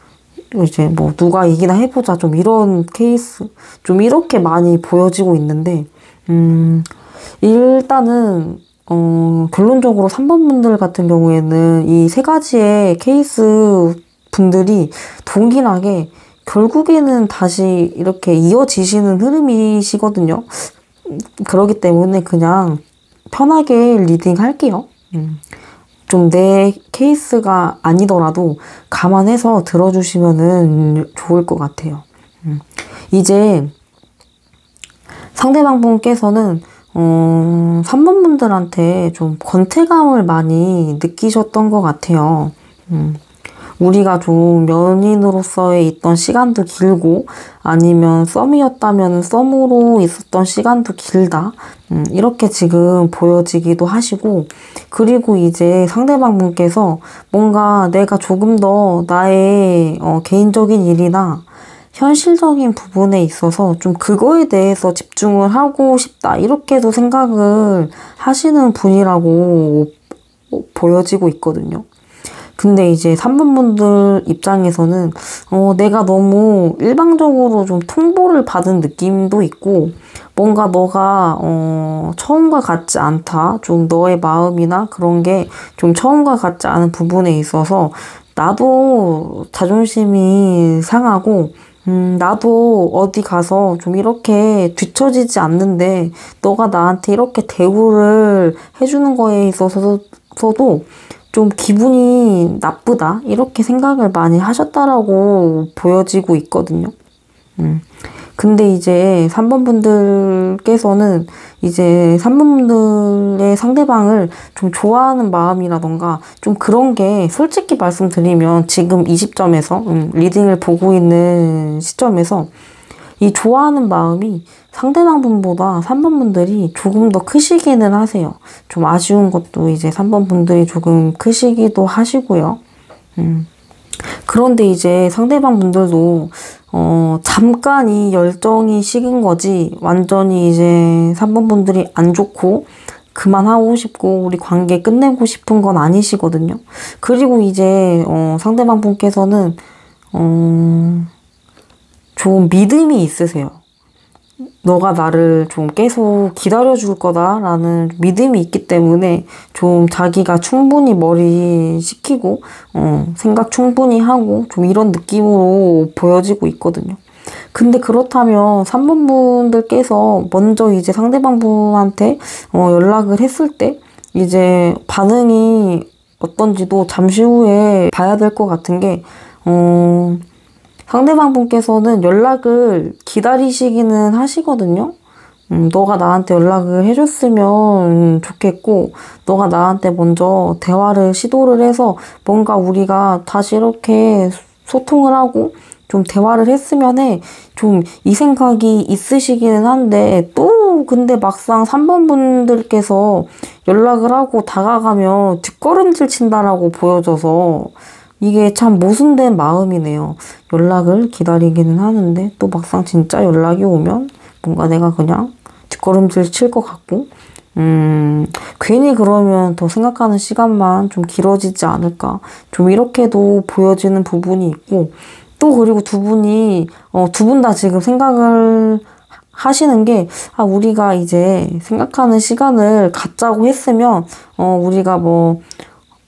이제 뭐 누가 이기나 해보자, 좀 이런 케이스 좀 이렇게 많이 보여지고 있는데, 일단은 결론적으로 3번 분들 같은 경우에는 이 세 가지의 케이스 분들이 동일하게 결국에는 다시 이렇게 이어지시는 흐름이시거든요. 그렇기 때문에 그냥 편하게 리딩 할게요. 좀 내 케이스가 아니더라도 감안해서 들어주시면은 좋을 것 같아요. 이제 상대방 분께서는 3번 분들한테 좀 권태감을 많이 느끼셨던 것 같아요. 우리가 좀 연인으로서의 있던 시간도 길고, 아니면 썸이었다면 썸으로 있었던 시간도 길다, 이렇게 지금 보여지기도 하시고, 그리고 이제 상대방 분께서 뭔가 내가 조금 더 나의 개인적인 일이나 현실적인 부분에 있어서 좀 그거에 대해서 집중을 하고 싶다, 이렇게도 생각을 하시는 분이라고 보여지고 있거든요. 근데 이제 3번 분들 입장에서는 내가 너무 일방적으로 좀 통보를 받은 느낌도 있고, 뭔가 너가 처음과 같지 않다, 좀 너의 마음이나 그런 게 좀 처음과 같지 않은 부분에 있어서 나도 자존심이 상하고, 나도 어디 가서 좀 이렇게 뒤처지지 않는데 너가 나한테 이렇게 대우를 해주는 거에 있어서도 좀 기분이 나쁘다, 이렇게 생각을 많이 하셨다라고 보여지고 있거든요. 근데 이제 3번 분들께서는 이제 3번 분들의 상대방을 좀 좋아하는 마음이라던가 좀 그런 게, 솔직히 말씀드리면 지금 이 시점에서 리딩을 보고 있는 시점에서 이 좋아하는 마음이 상대방 분보다 3번 분들이 조금 더 크시기는 하세요. 좀 아쉬운 것도 이제 3번 분들이 조금 크시기도 하시고요. 그런데 이제 상대방 분들도 잠깐 이 열정이 식은 거지, 완전히 이제 3번 분들이 안 좋고 그만하고 싶고 우리 관계 끝내고 싶은 건 아니시거든요. 그리고 이제 상대방 분께서는 좀 믿음이 있으세요. 너가 나를 좀 계속 기다려줄 거다라는 믿음이 있기 때문에 좀 자기가 충분히 머리 식히고 생각 충분히 하고 좀 이런 느낌으로 보여지고 있거든요. 근데 그렇다면 3번 분들께서 먼저 이제 상대방 분한테 연락을 했을 때 이제 반응이 어떤지도 잠시 후에 봐야 될 것 같은 게, 상대방 분께서는 연락을 기다리시기는 하시거든요. 너가 나한테 연락을 해줬으면 좋겠고, 너가 나한테 먼저 대화를 시도를 해서 뭔가 우리가 다시 이렇게 소통을 하고 좀 대화를 했으면 해. 좀 이 생각이 있으시기는 한데 또 근데 막상 3번 분들께서 연락을 하고 다가가면 뒷걸음질 친다라고 보여져서 이게 참 모순된 마음이네요. 연락을 기다리기는 하는데 또 막상 진짜 연락이 오면 뭔가 내가 그냥 뒷걸음질 칠 것 같고 괜히 그러면 더 생각하는 시간만 좀 길어지지 않을까. 좀 이렇게도 보여지는 부분이 있고 또 그리고 두 분이 두 분 다 지금 생각을 하시는 게 우리가 이제 생각하는 시간을 갖자고 했으면 우리가 뭐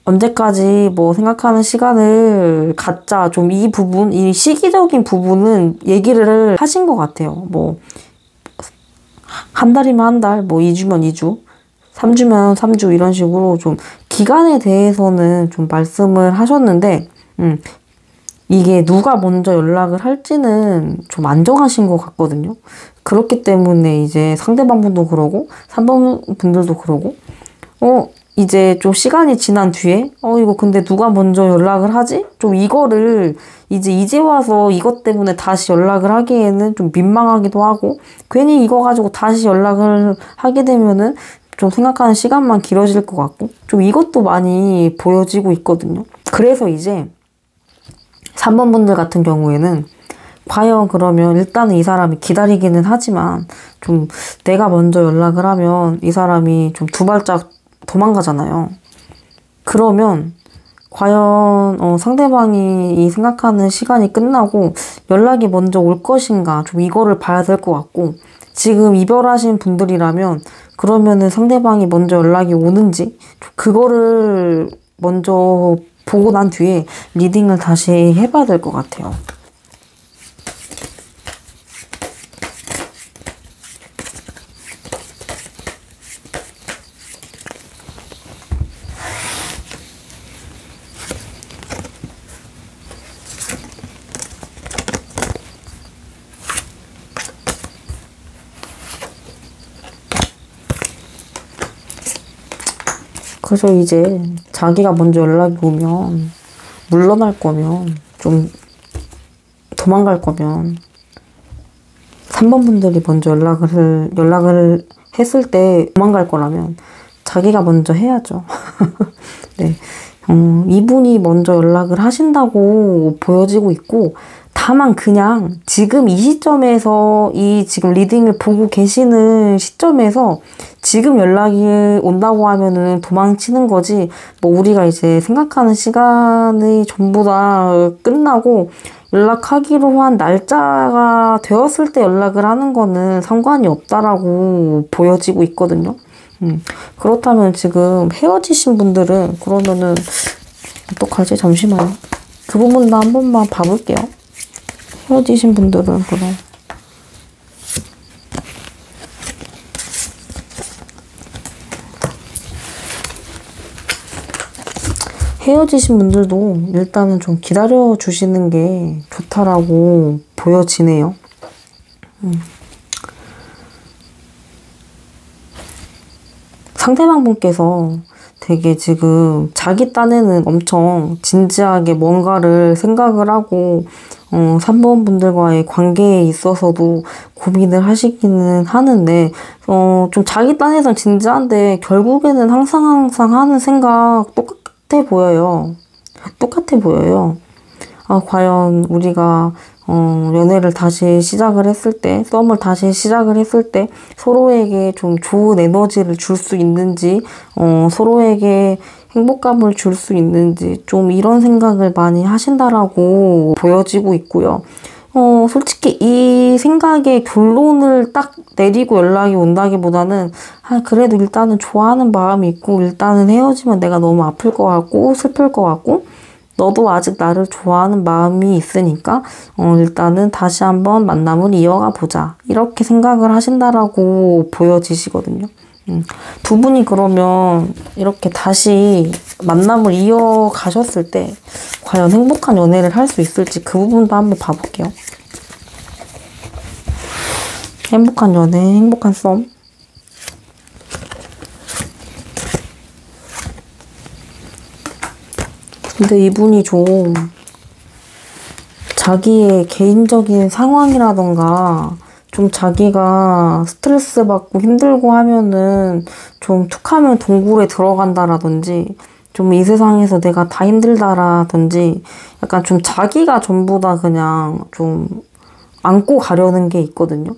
언제까지 뭐 생각하는 시간을 갖자. 좀 이 부분, 이 시기적인 부분은 얘기를 하신 것 같아요. 뭐 한 달이면 한 달, 뭐 2주면 2주, 3주면 3주 이런 식으로 좀 기간에 대해서는 좀 말씀을 하셨는데 이게 누가 먼저 연락을 할지는 좀 안 정하신 것 같거든요. 그렇기 때문에 이제 상대방 분도 그러고 3번 분들도 그러고 이제 좀 시간이 지난 뒤에 이거 근데 누가 먼저 연락을 하지? 좀 이거를 이제 와서 이것 때문에 다시 연락을 하기에는 좀 민망하기도 하고 괜히 이거 가지고 다시 연락을 하게 되면은 좀 생각하는 시간만 길어질 것 같고 좀 이것도 많이 보여지고 있거든요. 그래서 이제 3번 분들 같은 경우에는 과연 그러면 일단은 이 사람이 기다리기는 하지만 좀 내가 먼저 연락을 하면 이 사람이 좀 두 발짝 도망가잖아요. 그러면 과연 상대방이 이 생각하는 시간이 끝나고 연락이 먼저 올 것인가 좀 이거를 봐야 될 것 같고 지금 이별하신 분들이라면 그러면은 상대방이 먼저 연락이 오는지 그거를 먼저 보고 난 뒤에 리딩을 다시 해봐야 될 것 같아요. 그래서 이제 자기가 먼저 연락이 오면 물러날 거면 좀 도망갈 거면 3번 분들이 먼저 연락을 했을 때 도망갈 거라면 자기가 먼저 해야죠. 네. 이분이 먼저 연락을 하신다고 보여지고 있고 다만 그냥 지금 이 시점에서 이 지금 리딩을 보고 계시는 시점에서 지금 연락이 온다고 하면은 도망치는 거지 뭐 우리가 이제 생각하는 시간이 전부 다 끝나고 연락하기로 한 날짜가 되었을 때 연락을 하는 거는 상관이 없다라고 보여지고 있거든요. 그렇다면 지금 헤어지신 분들은 그러면은 어떡하지? 잠시만요. 그 부분도 한 번만 봐볼게요. 헤어지신 분들은 그럼 헤어지신 분들도 일단은 좀 기다려 주시는 게 좋다라고 보여지네요. 상대방 분께서 되게 지금 자기 딴에는 엄청 진지하게 뭔가를 생각을 하고 3번 분들과의 관계에 있어서도 고민을 하시기는 하는데 좀 자기 딴에선 진지한데 결국에는 항상 하는 생각 똑같아 보여요. 똑같아 보여요. 과연 우리가 연애를 다시 시작을 했을 때, 썸을 다시 시작을 했을 때 서로에게 좀 좋은 에너지를 줄 수 있는지, 서로에게 행복감을 줄 수 있는지 좀 이런 생각을 많이 하신다라고 보여지고 있고요. 솔직히 이 생각의 결론을 딱 내리고 연락이 온다기보다는 그래도 일단은 좋아하는 마음이 있고 일단은 헤어지면 내가 너무 아플 것 같고 슬플 것 같고 너도 아직 나를 좋아하는 마음이 있으니까 일단은 다시 한번 만남을 이어가 보자 이렇게 생각을 하신다라고 보여지시거든요. 두 분이 그러면 이렇게 다시 만남을 이어가셨을 때 과연 행복한 연애를 할 수 있을지 그 부분도 한번 봐볼게요. 행복한 연애, 행복한 썸. 근데 이분이 좀 자기의 개인적인 상황이라던가 좀 자기가 스트레스 받고 힘들고 하면은 좀 툭하면 동굴에 들어간다라든지 좀 이 세상에서 내가 다 힘들다라든지 약간 좀 자기가 전부 다 그냥 좀 안고 가려는 게 있거든요.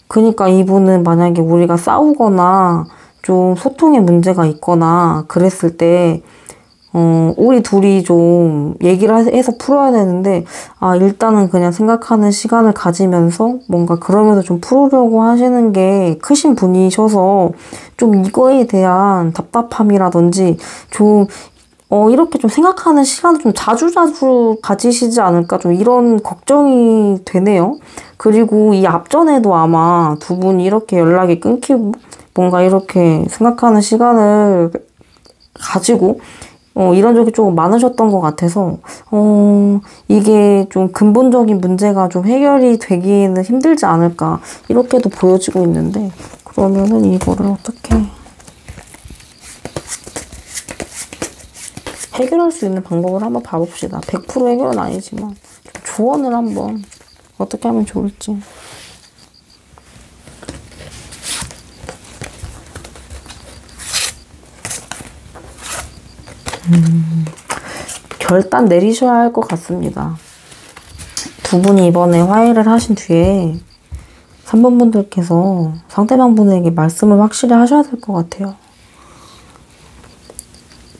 그러니까 이분은 만약에 우리가 싸우거나 좀 소통에 문제가 있거나 그랬을 때 우리 둘이 좀 얘기를 해서 풀어야 되는데, 일단은 그냥 생각하는 시간을 가지면서 뭔가 그러면서 좀 풀으려고 하시는 게 크신 분이셔서 좀 이거에 대한 답답함이라든지 좀, 이렇게 좀 생각하는 시간을 좀 자주자주 가지시지 않을까 좀 이런 걱정이 되네요. 그리고 이 앞전에도 아마 두 분이 이렇게 연락이 끊기고 뭔가 이렇게 생각하는 시간을 가지고 이런 적이 조금 많으셨던 것 같아서, 이게 좀 근본적인 문제가 좀 해결이 되기는 힘들지 않을까, 이렇게도 보여지고 있는데, 그러면은 이거를 어떻게 해결할 수 있는 방법을 한번 봐봅시다. 100% 해결은 아니지만, 좀 조언을 한번 어떻게 하면 좋을지. 결단 내리셔야 할 것 같습니다. 두 분이 이번에 화해를 하신 뒤에 3번 분들께서 상대방 분에게 말씀을 확실히 하셔야 될 것 같아요.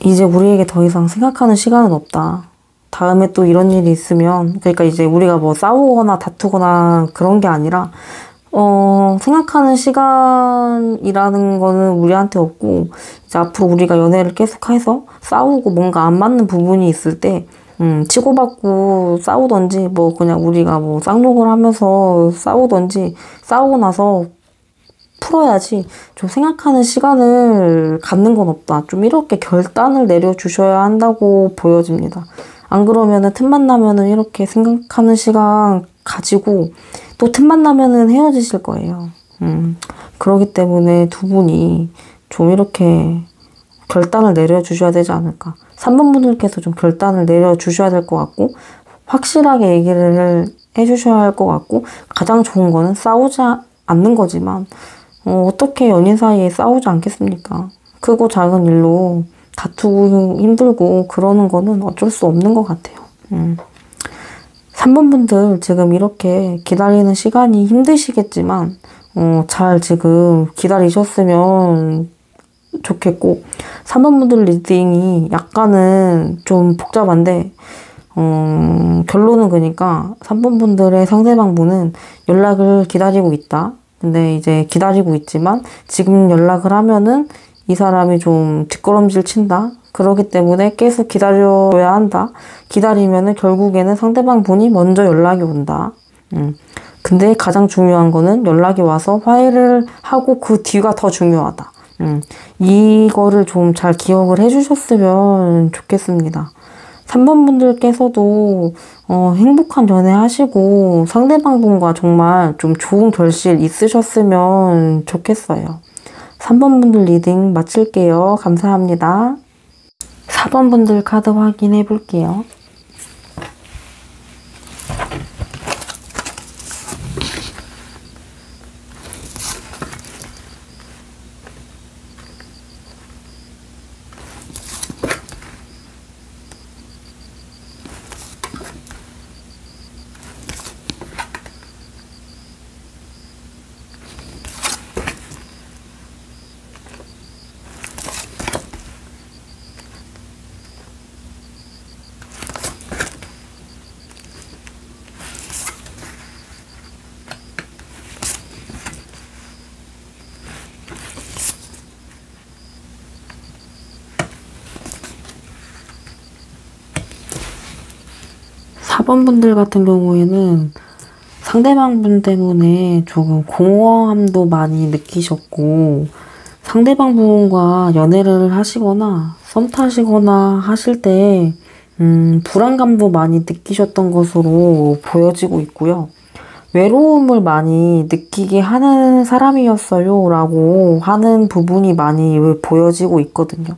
이제 우리에게 더 이상 생각하는 시간은 없다. 다음에 또 이런 일이 있으면, 그러니까 이제 우리가 뭐 싸우거나 다투거나 그런 게 아니라 생각하는 시간이라는 거는 우리한테 없고, 이제 앞으로 우리가 연애를 계속해서 싸우고 뭔가 안 맞는 부분이 있을 때, 치고받고 싸우던지, 뭐 그냥 우리가 뭐 쌍욕을 하면서 싸우던지, 싸우고 나서 풀어야지 좀 생각하는 시간을 갖는 건 없다. 좀 이렇게 결단을 내려주셔야 한다고 보여집니다. 안 그러면은 틈만 나면은 이렇게 생각하는 시간 가지고 또 틈만 나면은 헤어지실 거예요. 그러기 때문에 두 분이 좀 이렇게 결단을 내려주셔야 되지 않을까. 3번 분들께서 좀 결단을 내려주셔야 될 것 같고, 확실하게 얘기를 해주셔야 할 것 같고, 가장 좋은 거는 싸우지 않는 거지만, 어떻게 연인 사이에 싸우지 않겠습니까? 크고 작은 일로 다투고 힘들고 그러는 거는 어쩔 수 없는 것 같아요. 3번 분들 지금 이렇게 기다리는 시간이 힘드시겠지만, 잘 지금 기다리셨으면 좋겠고, 3번 분들 리딩이 약간은 좀 복잡한데, 결론은 그러니까 3번 분들의 상대방 분은 연락을 기다리고 있다. 근데 이제 기다리고 있지만 지금 연락을 하면은 이 사람이 좀 뒷걸음질 친다. 그러기 때문에 계속 기다려야 한다. 기다리면은 결국에는 상대방 분이 먼저 연락이 온다. 근데 가장 중요한 거는 연락이 와서 화해를 하고 그 뒤가 더 중요하다. 이거를 좀 잘 기억을 해주셨으면 좋겠습니다. 3번 분들께서도 행복한 연애 하시고 상대방 분과 정말 좀 좋은 결실 있으셨으면 좋겠어요. 3번 분들 리딩 마칠게요. 감사합니다. 4번 분들 카드 확인해 볼게요. 4번 분들 같은 경우에는 상대방 분 때문에 조금 공허함도 많이 느끼셨고, 상대방 분과 연애를 하시거나 썸 타시거나 하실 때 불안감도 많이 느끼셨던 것으로 보여지고 있고요. 외로움을 많이 느끼게 하는 사람이었어요 라고 하는 부분이 많이 보여지고 있거든요.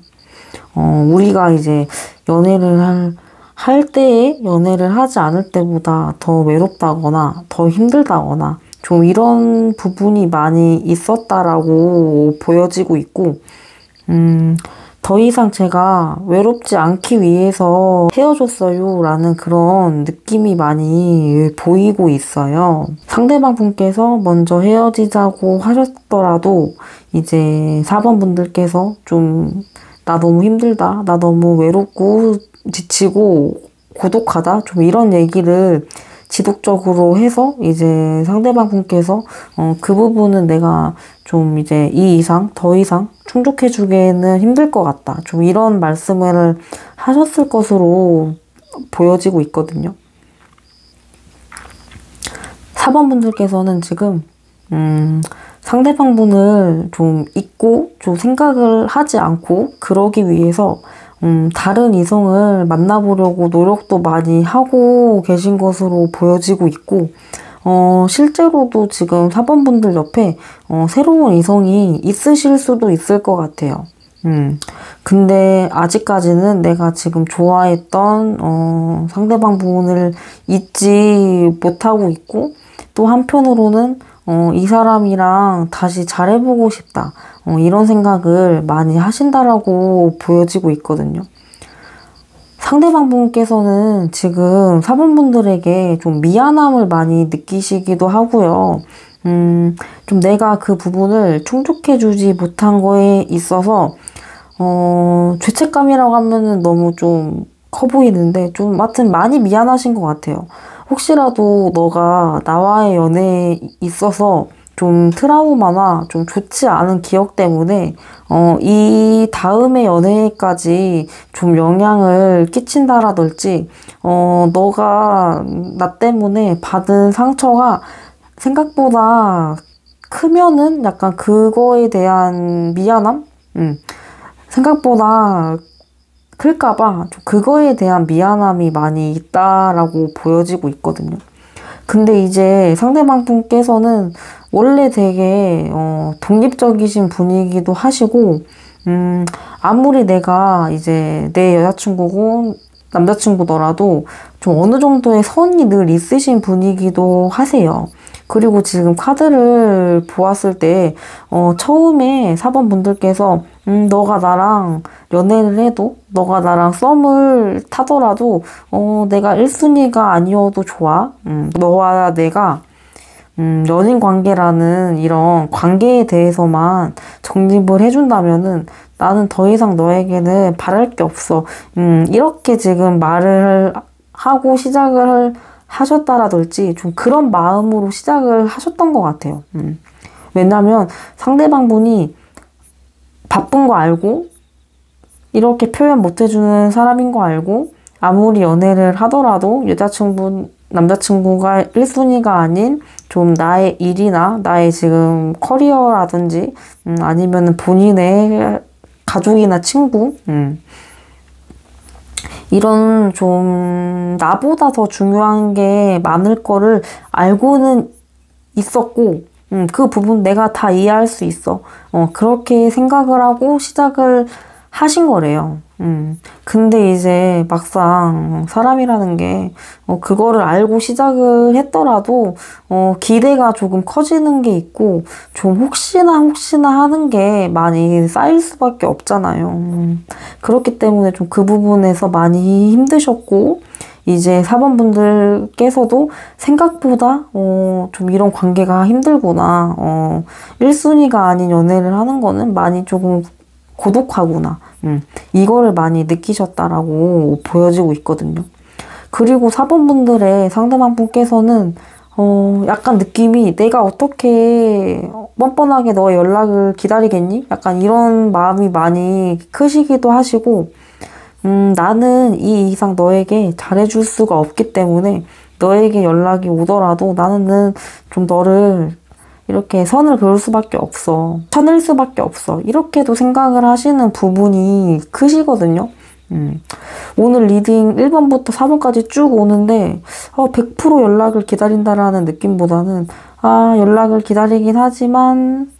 우리가 이제 연애를 할 때에 연애를 하지 않을 때보다 더 외롭다거나 더 힘들다거나 좀 이런 부분이 많이 있었다라고 보여지고 있고, 더 이상 제가 외롭지 않기 위해서 헤어졌어요 라는 그런 느낌이 많이 보이고 있어요. 상대방 분께서 먼저 헤어지자고 하셨더라도 이제 4번 분들께서 좀 나 너무 힘들다, 나 너무 외롭고 지치고 고독하다, 좀 이런 얘기를 지속적으로 해서 이제 상대방 분께서 그 부분은 내가 좀 이제 이 이상 더 이상 충족해 주기에는 힘들 것 같다, 좀 이런 말씀을 하셨을 것으로 보여지고 있거든요. 4번 분들께서는 지금 상대방 분을 좀 잊고 좀 생각을 하지 않고 그러기 위해서 다른 이성을 만나보려고 노력도 많이 하고 계신 것으로 보여지고 있고, 실제로도 지금 4번 분들 옆에 새로운 이성이 있으실 수도 있을 것 같아요. 근데 아직까지는 내가 지금 좋아했던 상대방 분을 잊지 못하고 있고, 또 한편으로는 이 사람이랑 다시 잘해보고 싶다, 이런 생각을 많이 하신다라고 보여지고 있거든요. 상대방 분께서는 지금 4번 분들에게 좀 미안함을 많이 느끼시기도 하고요. 좀 내가 그 부분을 충족해주지 못한 거에 있어서 죄책감이라고 하면은 너무 좀 커 보이는데, 좀 하여튼 많이 미안하신 것 같아요. 혹시라도 너가 나와의 연애에 있어서 좀 트라우마나 좀 좋지 않은 기억 때문에 이 다음의 연애까지 좀 영향을 끼친다라든지, 너가 나 때문에 받은 상처가 생각보다 크면은 약간 그거에 대한 미안함? 생각보다 클까봐 좀 그거에 대한 미안함이 많이 있다라고 보여지고 있거든요. 근데 이제 상대방 분께서는 원래 되게 독립적이신 분이기도 하시고, 아무리 내가 이제 내 여자친구고 남자친구더라도 좀 어느 정도의 선이 늘 있으신 분이기도 하세요. 그리고 지금 카드를 보았을 때 처음에 4번 분들께서 너가 나랑 연애를 해도, 너가 나랑 썸을 타더라도 내가 1순위가 아니어도 좋아. 너와 내가 연인 관계라는 이런 관계에 대해서만 정립을 해준다면은 나는 더 이상 너에게는 바랄 게 없어. 이렇게 지금 말을 하고 시작을 하셨다라든지 좀 그런 마음으로 시작을 하셨던 것 같아요. 왜냐면 상대방 분이 바쁜 거 알고 이렇게 표현 못 해주는 사람인 거 알고, 아무리 연애를 하더라도 남자친구가 1순위가 아닌 좀 나의 일이나 나의 지금 커리어라든지 아니면 본인의 가족이나 친구, 이런 좀 나보다 더 중요한 게 많을 거를 알고는 있었고, 그 부분 내가 다 이해할 수 있어. 그렇게 생각을 하고 시작을 하신 거래요. 근데 이제 막상 사람이라는 게 그거를 알고 시작을 했더라도 기대가 조금 커지는 게 있고, 좀 혹시나 하는 게 많이 쌓일 수밖에 없잖아요. 그렇기 때문에 좀 그 부분에서 많이 힘드셨고, 이제 4번 분들께서도 생각보다 좀 이런 관계가 힘들구나, 1순위가 아닌 연애를 하는 거는 많이 조금 고독하구나, 이거를 많이 느끼셨다라고 보여지고 있거든요. 그리고 4번 분들의 상대방 분께서는 약간 느낌이 내가 어떻게 뻔뻔하게 너의 연락을 기다리겠니? 약간 이런 마음이 많이 크시기도 하시고, 나는 이 이상 너에게 잘해줄 수가 없기 때문에 너에게 연락이 오더라도 나는 좀 너를 이렇게 선을 그을 수밖에 없어. 쳐낼 수밖에 없어. 이렇게도 생각을 하시는 부분이 크시거든요. 오늘 리딩 1번부터 4번까지 쭉 오는데 100% 연락을 기다린다라는 느낌보다는 연락을 기다리긴 하지만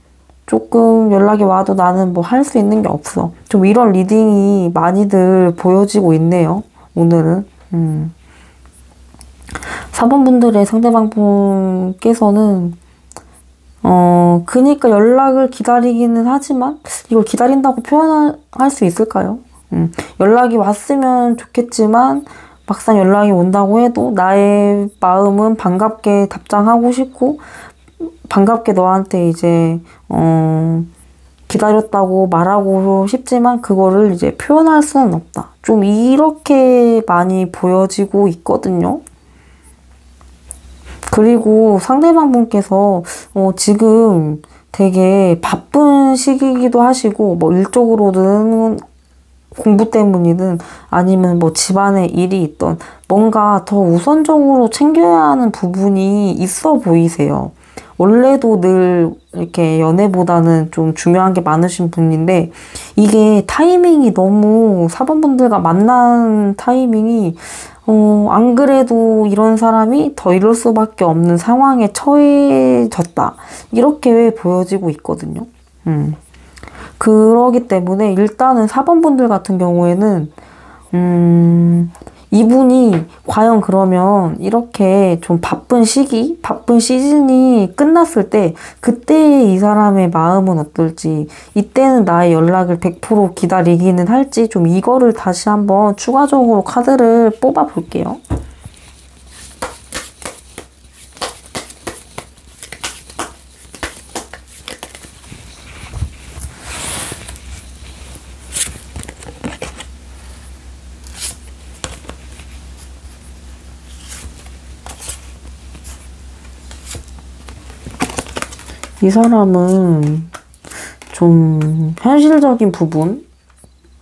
조금 연락이 와도 나는 뭐 할 수 있는 게 없어. 좀 이런 리딩이 많이들 보여지고 있네요, 오늘은. 음. 4번분들의 상대방 분께서는 그니까 연락을 기다리기는 하지만 이걸 기다린다고 표현할 수 있을까요? 연락이 왔으면 좋겠지만 막상 연락이 온다고 해도 나의 마음은 반갑게 답장하고 싶고 반갑게 너한테 이제 기다렸다고 말하고 싶지만 그거를 이제 표현할 수는 없다. 좀 이렇게 많이 보여지고 있거든요. 그리고 상대방 분께서 지금 되게 바쁜 시기이기도 하시고 뭐 일적으로든 공부 때문이든 아니면 뭐 집안에 일이 있던 뭔가 더 우선적으로 챙겨야 하는 부분이 있어 보이세요. 원래도 늘 이렇게 연애보다는 좀 중요한 게 많으신 분인데 이게 타이밍이 너무 4번분들과 만난 타이밍이 안 그래도 이런 사람이 더 이럴 수밖에 없는 상황에 처해졌다. 이렇게 보여지고 있거든요. 그러기 때문에 일단은 4번분들 같은 경우에는 이분이 과연 그러면 이렇게 좀 바쁜 시기, 바쁜 시즌이 끝났을 때 그때 이 사람의 마음은 어떨지 이때는 나의 연락을 100% 기다리기는 할지 좀 이거를 다시 한번 추가적으로 카드를 뽑아 볼게요. 이 사람은 좀 현실적인 부분,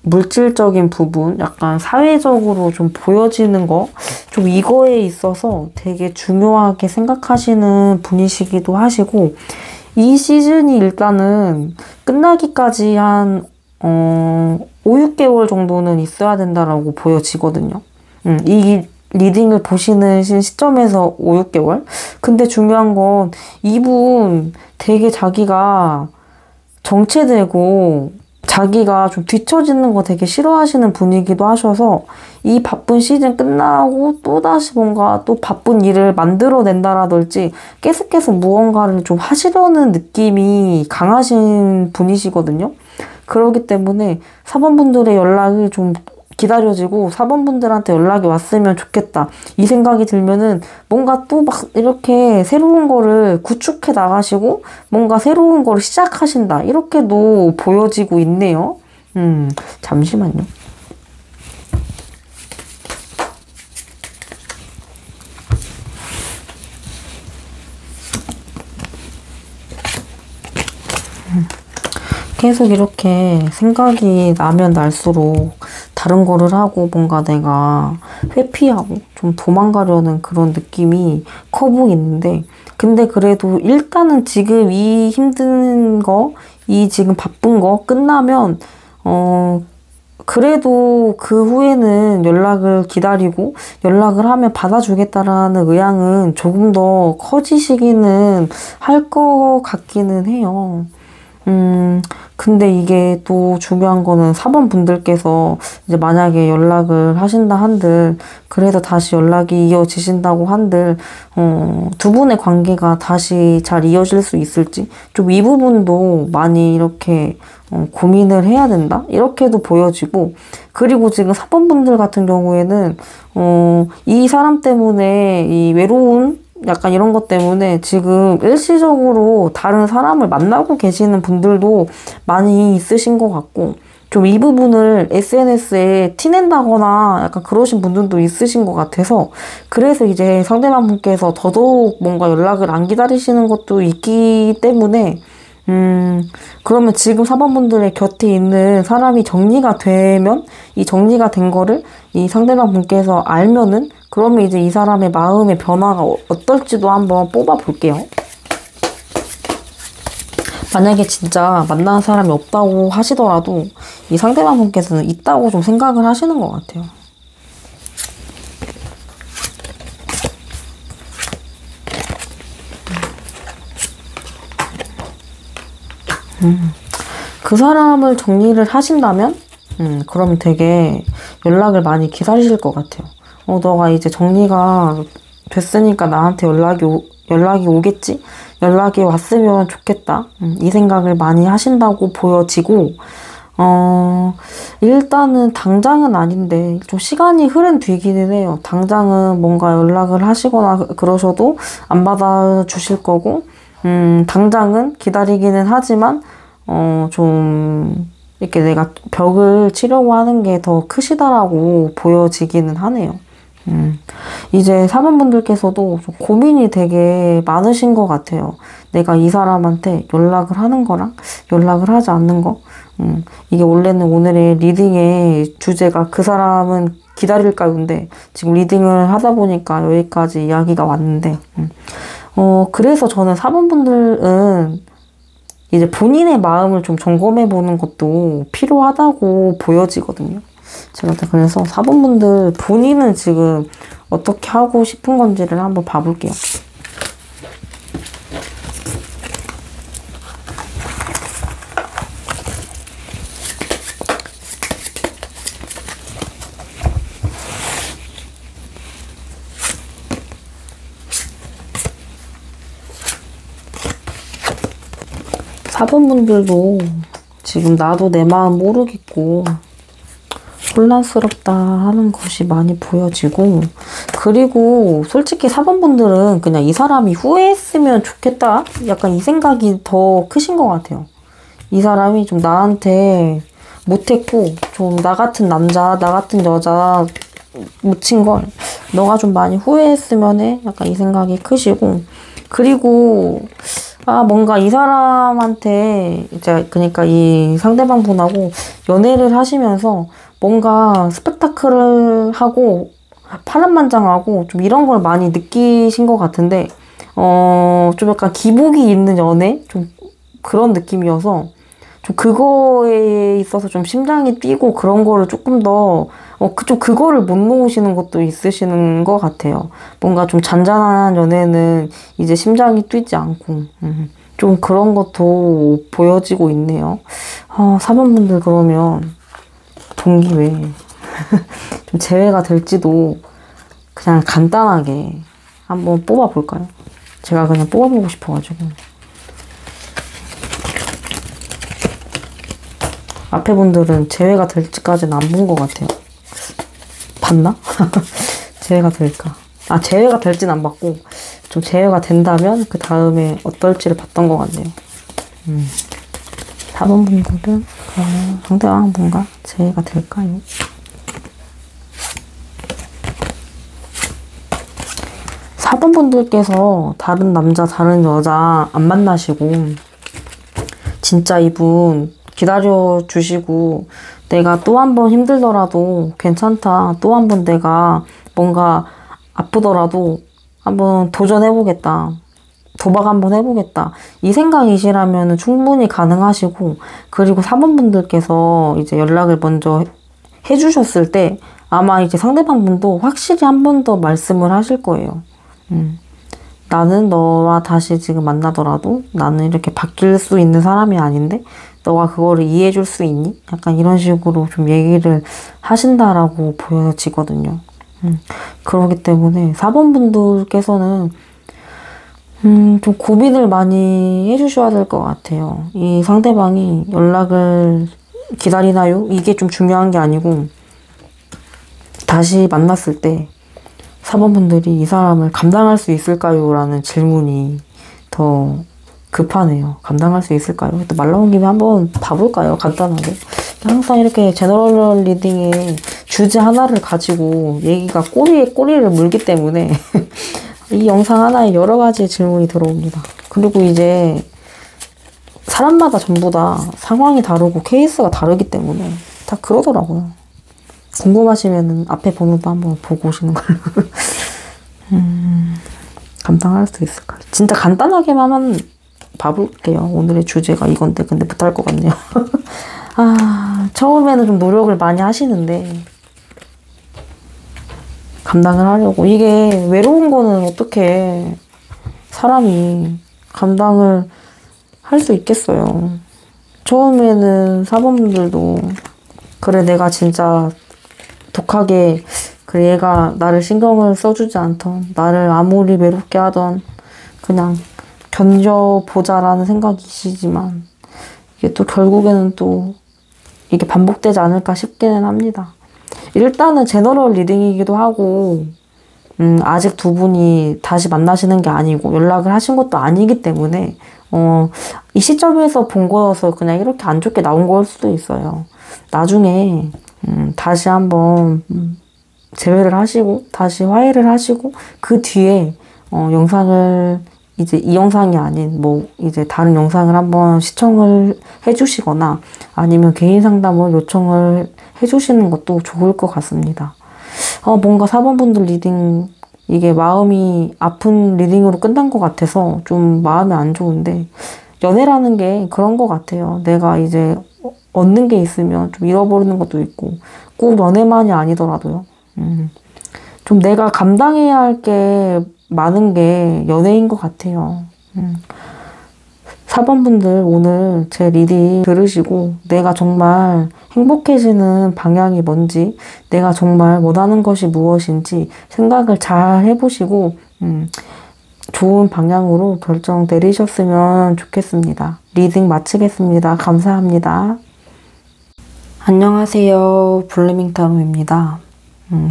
물질적인 부분, 약간 사회적으로 좀 보여지는 거, 좀 이거에 있어서 되게 중요하게 생각하시는 분이시기도 하시고, 이 시즌이 일단은 끝나기까지 한, 5, 6개월 정도는 있어야 된다라고 보여지거든요. 이 리딩을 보시는 시점에서 5, 6개월? 근데 중요한 건 이분 되게 자기가 정체되고 자기가 좀 뒤처지는 거 되게 싫어하시는 분이기도 하셔서 이 바쁜 시즌 끝나고 또다시 뭔가 또 바쁜 일을 만들어낸다라든지 계속 무언가를 좀 하시려는 느낌이 강하신 분이시거든요. 그렇기 때문에 4번분들의 연락이 좀 기다려지고 4번분들한테 연락이 왔으면 좋겠다. 이 생각이 들면은 뭔가 또 막 이렇게 새로운 거를 구축해 나가시고 뭔가 새로운 거를 시작하신다. 이렇게도 보여지고 있네요. 잠시만요. 계속 이렇게 생각이 나면 날수록 다른 거를 하고 뭔가 내가 회피하고 좀 도망가려는 그런 느낌이 커 보이는데 근데 그래도 일단은 지금 이 힘든 거, 이 지금 바쁜 거 끝나면 그래도 그 후에는 연락을 기다리고 연락을 하면 받아주겠다라는 의향은 조금 더 커지시기는 할 것 같기는 해요. 근데 이게 또 중요한 거는 4번 분들께서 이제 만약에 연락을 하신다 한들, 그래도 다시 연락이 이어지신다고 한들, 두 분의 관계가 다시 잘 이어질 수 있을지, 좀 이 부분도 많이 이렇게 고민을 해야 된다? 이렇게도 보여지고, 그리고 지금 4번 분들 같은 경우에는, 이 사람 때문에 이 외로운 약간 이런 것 때문에 지금 일시적으로 다른 사람을 만나고 계시는 분들도 많이 있으신 것 같고 좀 이 부분을 SNS에 티낸다거나 약간 그러신 분들도 있으신 것 같아서 그래서 이제 상대방 분께서 더더욱 뭔가 연락을 안 기다리시는 것도 있기 때문에 그러면 지금 4번 분들의 곁에 있는 사람이 정리가 되면 이 정리가 된 거를 이 상대방 분께서 알면은 그러면 이제 이 사람의 마음의 변화가 어떨지도 한번 뽑아 볼게요. 만약에 진짜 만나는 사람이 없다고 하시더라도 이 상대방 분께서는 있다고 좀 생각을 하시는 것 같아요. 그 사람을 정리를 하신다면 그럼 되게 연락을 많이 기다리실 것 같아요. 너가 이제 정리가 됐으니까 나한테 연락이 오겠지? 연락이 왔으면 좋겠다. 이 생각을 많이 하신다고 보여지고, 일단은 당장은 아닌데, 좀 시간이 흐른 뒤기는 해요. 당장은 뭔가 연락을 하시거나 그러셔도 안 받아주실 거고, 당장은 기다리기는 하지만, 좀, 이렇게 내가 벽을 치려고 하는 게 더 크시다라고 보여지기는 하네요. 이제 사모분들께서도 좀 고민이 되게 많으신 것 같아요. 내가 이 사람한테 연락을 하는 거랑 연락을 하지 않는 거. 이게 원래는 오늘의 리딩의 주제가 그 사람은 기다릴까요인데 지금 리딩을 하다 보니까 여기까지 이야기가 왔는데 그래서 저는 사모분들은 이제 본인의 마음을 좀 점검해 보는 것도 필요하다고 보여지거든요. 제가 그래서 사모분들 본인은 지금 어떻게 하고 싶은 건지를 한번 봐볼게요. 사모분들도 지금 나도 내 마음 모르겠고 혼란스럽다 하는 것이 많이 보여지고, 그리고 솔직히 사모분들은 그냥 이 사람이 후회했으면 좋겠다 약간 이 생각이 더 크신 것 같아요. 이 사람이 좀 나한테 못했고 좀 나 같은 남자 나 같은 여자 묻힌 걸 너가 좀 많이 후회했으면 해 약간 이 생각이 크시고, 그리고 뭔가 이 사람한테 이제 그러니까 이 상대방 분하고 연애를 하시면서 뭔가 스펙타클을 하고 파란만장하고 좀 이런 걸 많이 느끼신 것 같은데 좀 약간 기복이 있는 연애? 좀 그런 느낌이어서 좀 그거에 있어서 좀 심장이 뛰고 그런 거를 조금 더 좀 그거를 못 놓으시는 것도 있으시는 것 같아요. 뭔가 좀 잔잔한 연애는 이제 심장이 뛰지 않고 좀 그런 것도 보여지고 있네요. 사모분들 그러면 동기회 좀 제외가 될지도 그냥 간단하게 한번 뽑아볼까요? 제가 그냥 뽑아보고 싶어가지고. 앞에 분들은 제외가 될지까지는 안 본 것 같아요. 봤나? 제외가 될까? 제외가 될진 안 봤고 좀 제외가 된다면 그 다음에 어떨지를 봤던 것 같네요. 4번 분들은 상대방 뭔가 제외가 될까요? 사번 분들께서 다른 남자, 다른 여자 안 만나시고 진짜 이분 기다려주시고 내가 또 한 번 힘들더라도 괜찮다. 또 한 번 내가 뭔가 아프더라도 한번 도전해보겠다. 도박 한번 해보겠다. 이 생각이시라면 충분히 가능하시고, 그리고 사모분들께서 이제 연락을 먼저 해주셨을 때 아마 이제 상대방 분도 확실히 한 번 더 말씀을 하실 거예요. 나는 너와 다시 지금 만나더라도 나는 이렇게 바뀔 수 있는 사람이 아닌데 너가 그거를 이해해 줄 수 있니? 약간 이런 식으로 좀 얘기를 하신다라고 보여지거든요. 그렇기 때문에 4번 분들께서는 좀 고민을 많이 해주셔야 될 것 같아요. 이 상대방이 연락을 기다리나요? 이게 좀 중요한 게 아니고 다시 만났을 때 4번 분들이 이 사람을 감당할 수 있을까요? 라는 질문이 더 급하네요. 감당할 수 있을까요? 또 말 나온 김에 한번 봐볼까요? 간단하게. 항상 이렇게 제너럴 리딩의 주제 하나를 가지고 얘기가 꼬리에 꼬리를 물기 때문에 이 영상 하나에 여러 가지의 질문이 들어옵니다. 그리고 이제 사람마다 전부 다 상황이 다르고 케이스가 다르기 때문에 다 그러더라고요. 궁금하시면 앞에 번호도 한번 보고 오시는 걸로. 감당할 수 있을까요? 진짜 간단하게만 봐볼게요. 오늘의 주제가 이건데 근데 못할 것 같네요. 처음에는 좀 노력을 많이 하시는데 감당을 하려고. 이게 외로운 거는 어떻게 사람이 감당을 할 수 있겠어요. 처음에는 사범분들도 그래 내가 진짜 독하게 그래, 얘가 나를 신경을 써주지 않던, 나를 아무리 외롭게 하던, 그냥 견뎌보자라는 생각이시지만, 이게 또 결국에는 또 이게 반복되지 않을까 싶기는 합니다. 일단은 제너럴 리딩이기도 하고, 아직 두 분이 다시 만나시는 게 아니고 연락을 하신 것도 아니기 때문에 이 시점에서 본 거여서 그냥 이렇게 안 좋게 나온 걸 수도 있어요. 나중에 다시 한번 재회를 하시고 다시 화해를 하시고 그 뒤에 영상을 이제 이 영상이 아닌 뭐 이제 다른 영상을 한번 시청을 해주시거나 아니면 개인 상담을 요청을 해주시는 것도 좋을 것 같습니다. 뭔가 4번분들 리딩 이게 마음이 아픈 리딩으로 끝난 것 같아서 좀 마음이 안 좋은데 연애라는 게 그런 것 같아요. 내가 이제 얻는 게 있으면 좀 잃어버리는 것도 있고 꼭 연애만이 아니더라도요. 좀 내가 감당해야 할 게 많은 게 연애인 것 같아요. 4번분들 오늘 제 리딩 들으시고 내가 정말 행복해지는 방향이 뭔지 내가 정말 원하는 것이 무엇인지 생각을 잘 해보시고 좋은 방향으로 결정 내리셨으면 좋겠습니다. 리딩 마치겠습니다. 감사합니다. 안녕하세요. 블루밍타로입니다.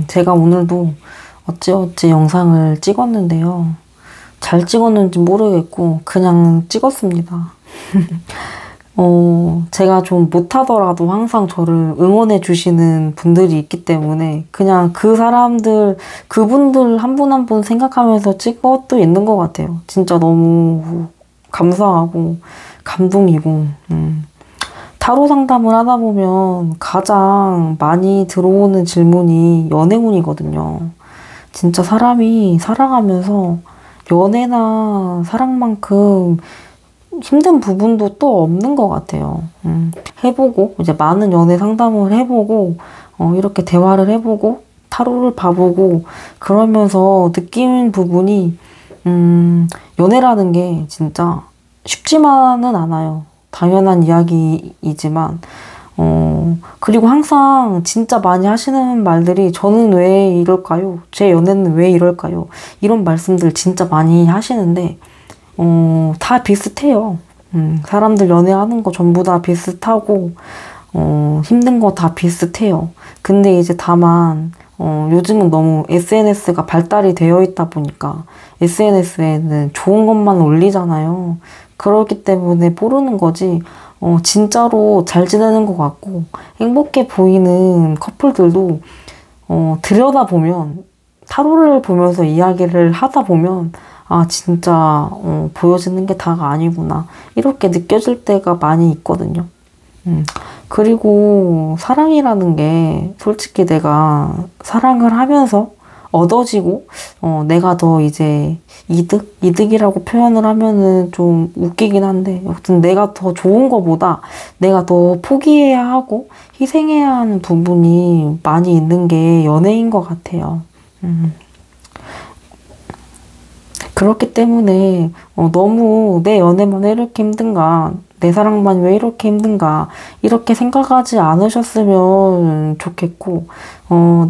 제가 오늘도 어찌어찌 영상을 찍었는데요. 잘 찍었는지 모르겠고 그냥 찍었습니다. 제가 좀 못하더라도 항상 저를 응원해 주시는 분들이 있기 때문에 그냥 그분들 한 분 한 분 생각하면서 찍어도 있는 것 같아요. 진짜 너무 감사하고 감동이고 타로 상담을 하다 보면 가장 많이 들어오는 질문이 연애운이거든요. 진짜 사람이 살아가면서 연애나 사랑만큼 힘든 부분도 또 없는 것 같아요. 해보고 이제 많은 연애 상담을 해보고 이렇게 대화를 해보고 타로를 봐보고 그러면서 느낀 부분이 연애라는 게 진짜 쉽지만은 않아요. 당연한 이야기이지만 그리고 항상 진짜 많이 하시는 말들이 저는 왜 이럴까요? 제 연애는 왜 이럴까요? 이런 말씀들 진짜 많이 하시는데 다 비슷해요. 사람들 연애하는 거 전부 다 비슷하고 힘든 거 다 비슷해요. 근데 이제 다만 요즘은 너무 SNS가 발달이 되어 있다 보니까 SNS에는 좋은 것만 올리잖아요. 그렇기 때문에 모르는 거지 진짜로 잘 지내는 것 같고 행복해 보이는 커플들도 들여다보면 타로를 보면서 이야기를 하다 보면 아 진짜 보여지는 게 다가 아니구나 이렇게 느껴질 때가 많이 있거든요. 그리고 사랑이라는 게 솔직히 내가 사랑을 하면서 얻어지고 내가 더 이제 이득이라고 표현을 하면은 좀 웃기긴 한데 여튼 내가 더 좋은 거보다 내가 더 포기해야 하고 희생해야 하는 부분이 많이 있는 게 연애인 것 같아요. 그렇기 때문에 너무 내 연애만 왜 이렇게 힘든가 내 사랑만 왜 이렇게 힘든가 이렇게 생각하지 않으셨으면 좋겠고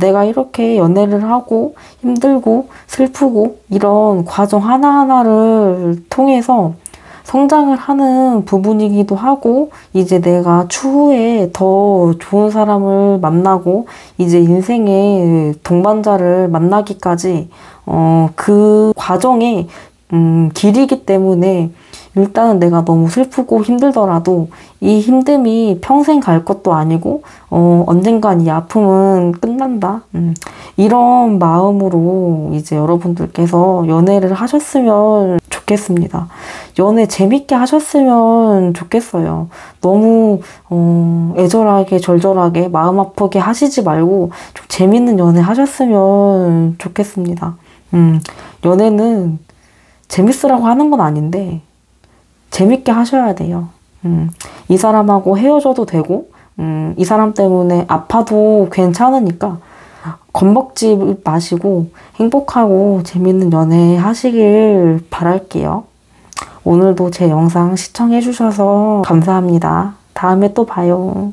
내가 이렇게 연애를 하고 힘들고 슬프고 이런 과정 하나하나를 통해서 성장을 하는 부분이기도 하고 이제 내가 추후에 더 좋은 사람을 만나고 이제 인생의 동반자를 만나기까지 그 과정의 길이기 때문에 일단은 내가 너무 슬프고 힘들더라도 이 힘듦이 평생 갈 것도 아니고 언젠간 이 아픔은 끝난다. 이런 마음으로 이제 여러분들께서 연애를 하셨으면 좋겠습니다. 연애 재밌게 하셨으면 좋겠어요. 너무 애절하게 절절하게 마음 아프게 하시지 말고 좀 재밌는 연애 하셨으면 좋겠습니다. 연애는 재밌으라고 하는 건 아닌데 재밌게 하셔야 돼요. 이 사람하고 헤어져도 되고 이 사람 때문에 아파도 괜찮으니까 겁먹지 마시고 행복하고 재밌는 연애 하시길 바랄게요. 오늘도 제 영상 시청해 주셔서 감사합니다. 다음에 또 봐요.